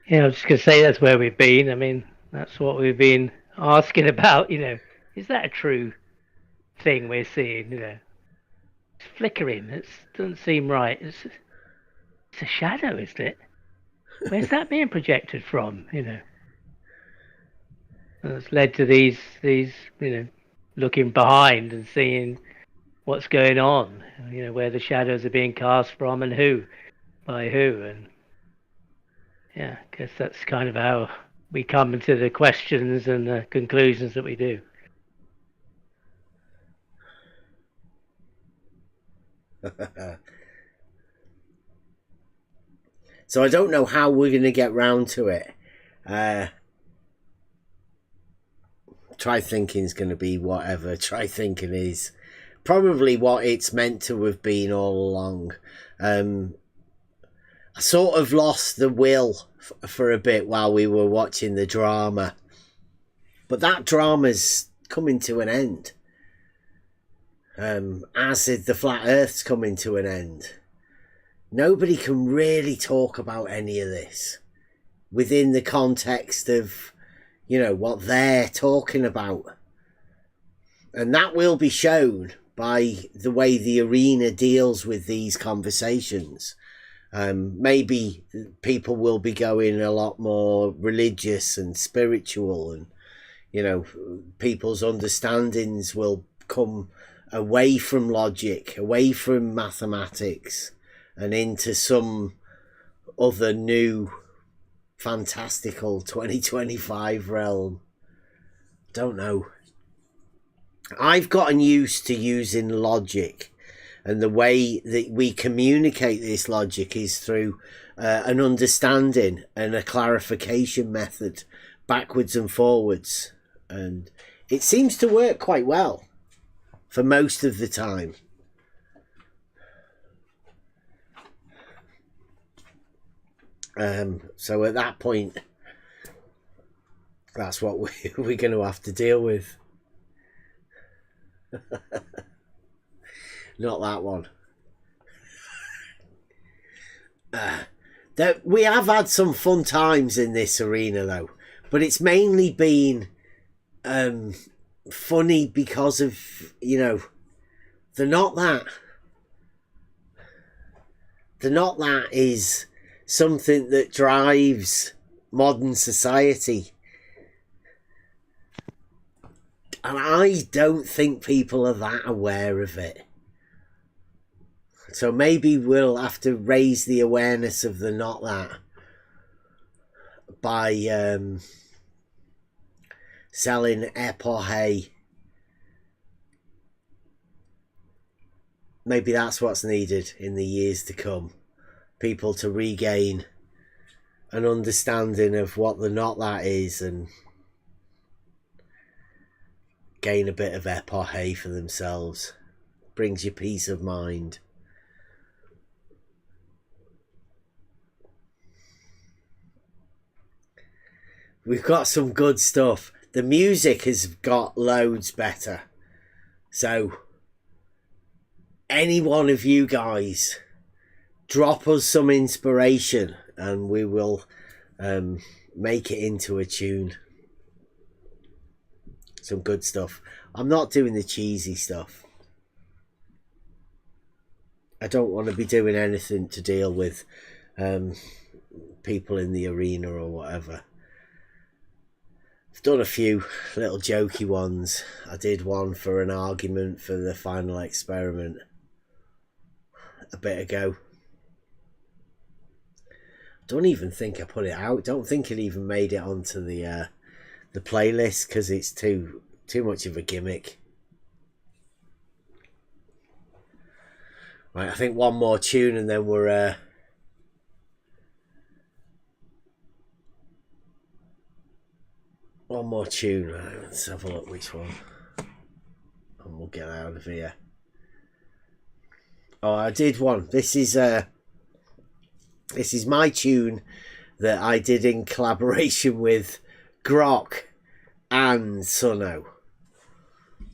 Yeah, I was just going to say that's where we've been. I mean, that's what we've been asking about, you know. Is that a true thing we're seeing, you know? It's flickering. It doesn't seem right. It's a shadow, isn't it? Where's that being projected from, you know? And it's led to these, you know, looking behind and seeing what's going on, you know, where the shadows are being cast from and who, by who. And yeah, I guess that's kind of how we come into the questions and the conclusions that we do. So I don't know how we're going to get round to it. Try thinking is going to be whatever try thinking is. Probably what it's meant to have been all along. I sort of lost the will for a bit while we were watching the drama. But that drama's coming to an end. As is the flat earth's coming to an end. Nobody can really talk about any of this within the context of, you know, what they're talking about. And that will be shown by the way the arena deals with these conversations. Maybe people will be going a lot more religious and spiritual, and, you know, people's understandings will come away from logic, away from mathematics, and into some other new fantastical 2025 realm. Don't know. I've gotten used to using logic, and the way that we communicate this logic is through an understanding and a clarification method, backwards and forwards, and it seems to work quite well for most of the time. So at that point, that's what we're going to have to deal with. Not that one. We have had some fun times in this arena though, but it's mainly been funny because of, you know, they're not that is something that drives modern society. And I don't think people are that aware of it. So maybe we'll have to raise the awareness of the not that by selling epoche. Maybe that's what's needed in the years to come. People to regain an understanding of what the not that is and gain a bit of epoche for themselves. Brings you peace of mind. We've got some good stuff. The music has got loads better. So, any one of you guys, drop us some inspiration and we will make it into a tune. Some good stuff. I'm not doing the cheesy stuff. I don't want to be doing anything to deal with people in the arena or whatever. I've done a few little jokey ones. I did one for an argument for the final experiment a bit ago. Don't even think I put it out. Don't think it even made it onto the playlist because it's too much of a gimmick. Right, I think one more tune and then we're one more tune. Right, let's have a look which one. And we'll get out of here. Oh, I did one. This is my tune that I did in collaboration with Grok and Suno.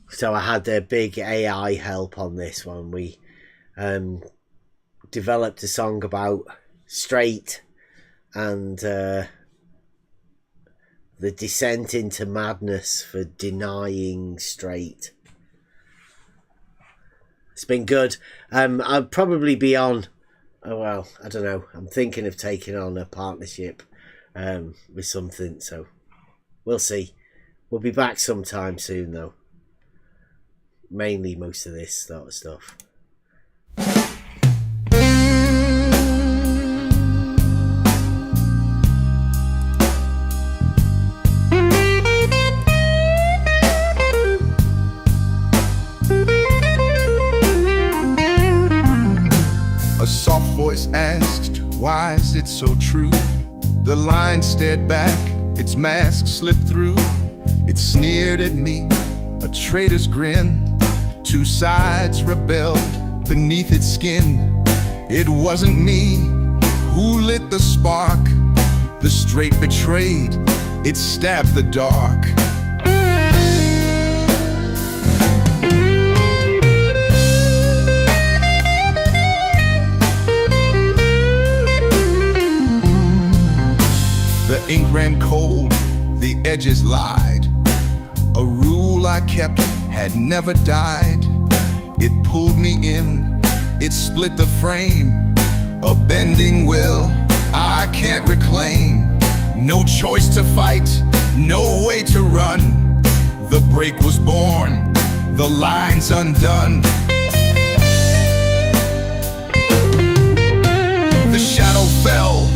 So I had their big AI help on this one. We developed a song about straight and the descent into madness for denying straight. It's been good. I'll probably be on, well, I don't know. I'm thinking of taking on a partnership with something, so we'll see. We'll be back sometime soon, though. Mainly most of this sort of stuff. A soft voice asked, why is it so true? The line stared back, its mask slipped through. It sneered at me, a traitor's grin. Two sides rebelled beneath its skin. It wasn't me who lit the spark. The straight betrayed, it stabbed the dark. The ink ran cold, the edges lied. A rule I kept had never died. It pulled me in, it split the frame. A bending will I can't reclaim. No choice to fight, no way to run. The break was born, the line's undone. The shadow fell,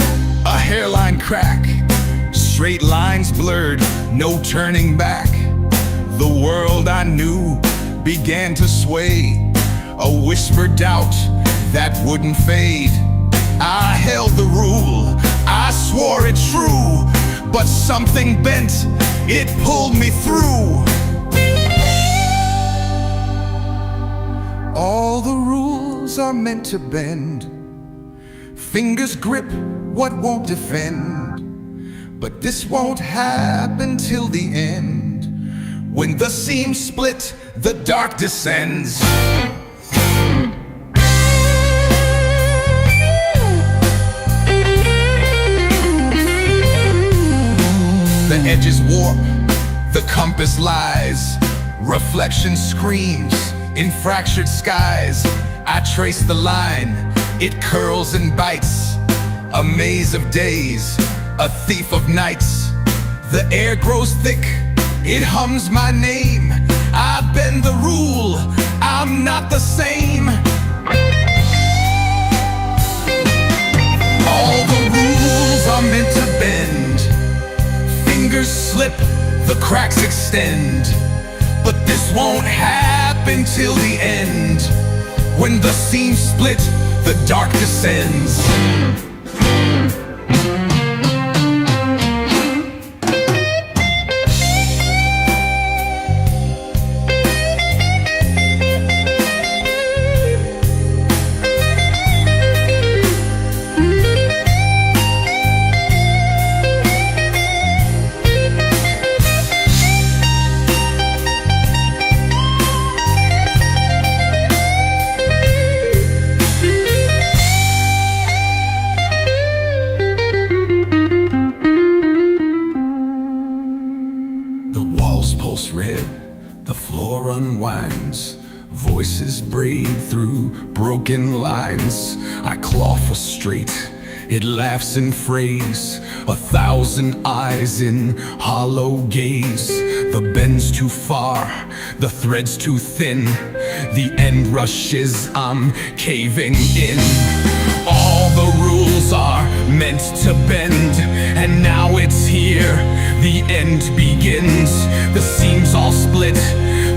a hairline crack. Straight lines blurred, no turning back. The world I knew began to sway. A whispered doubt that wouldn't fade. I held the rule, I swore it true. But something bent, it pulled me through. All the rules are meant to bend. Fingers grip what won't defend. But this won't happen till the end. When the seams split, the dark descends. The edges warp, the compass lies. Reflection screams in fractured skies. I trace the line, it curls and bites. A maze of days, a thief of nights. The air grows thick, it hums my name. I bend the rule, I'm not the same. All the rules are meant to bend. Fingers slip, the cracks extend. But this won't happen till the end. When the seams split, the dark descends. Red, the floor unwinds. Voices braid through broken lines. I claw for straight, it laughs and frays. 1,000 eyes in hollow gaze. The bend's too far, the thread's too thin. The end rushes, I'm caving in. All the rules are meant to bend, and now it's here, the end begins. The seams all split,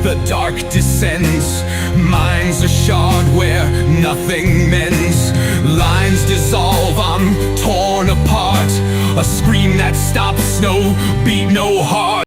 the dark descends. Minds are shard where nothing mends. Lines dissolve, I'm torn apart. A scream that stops, no beat, no heart.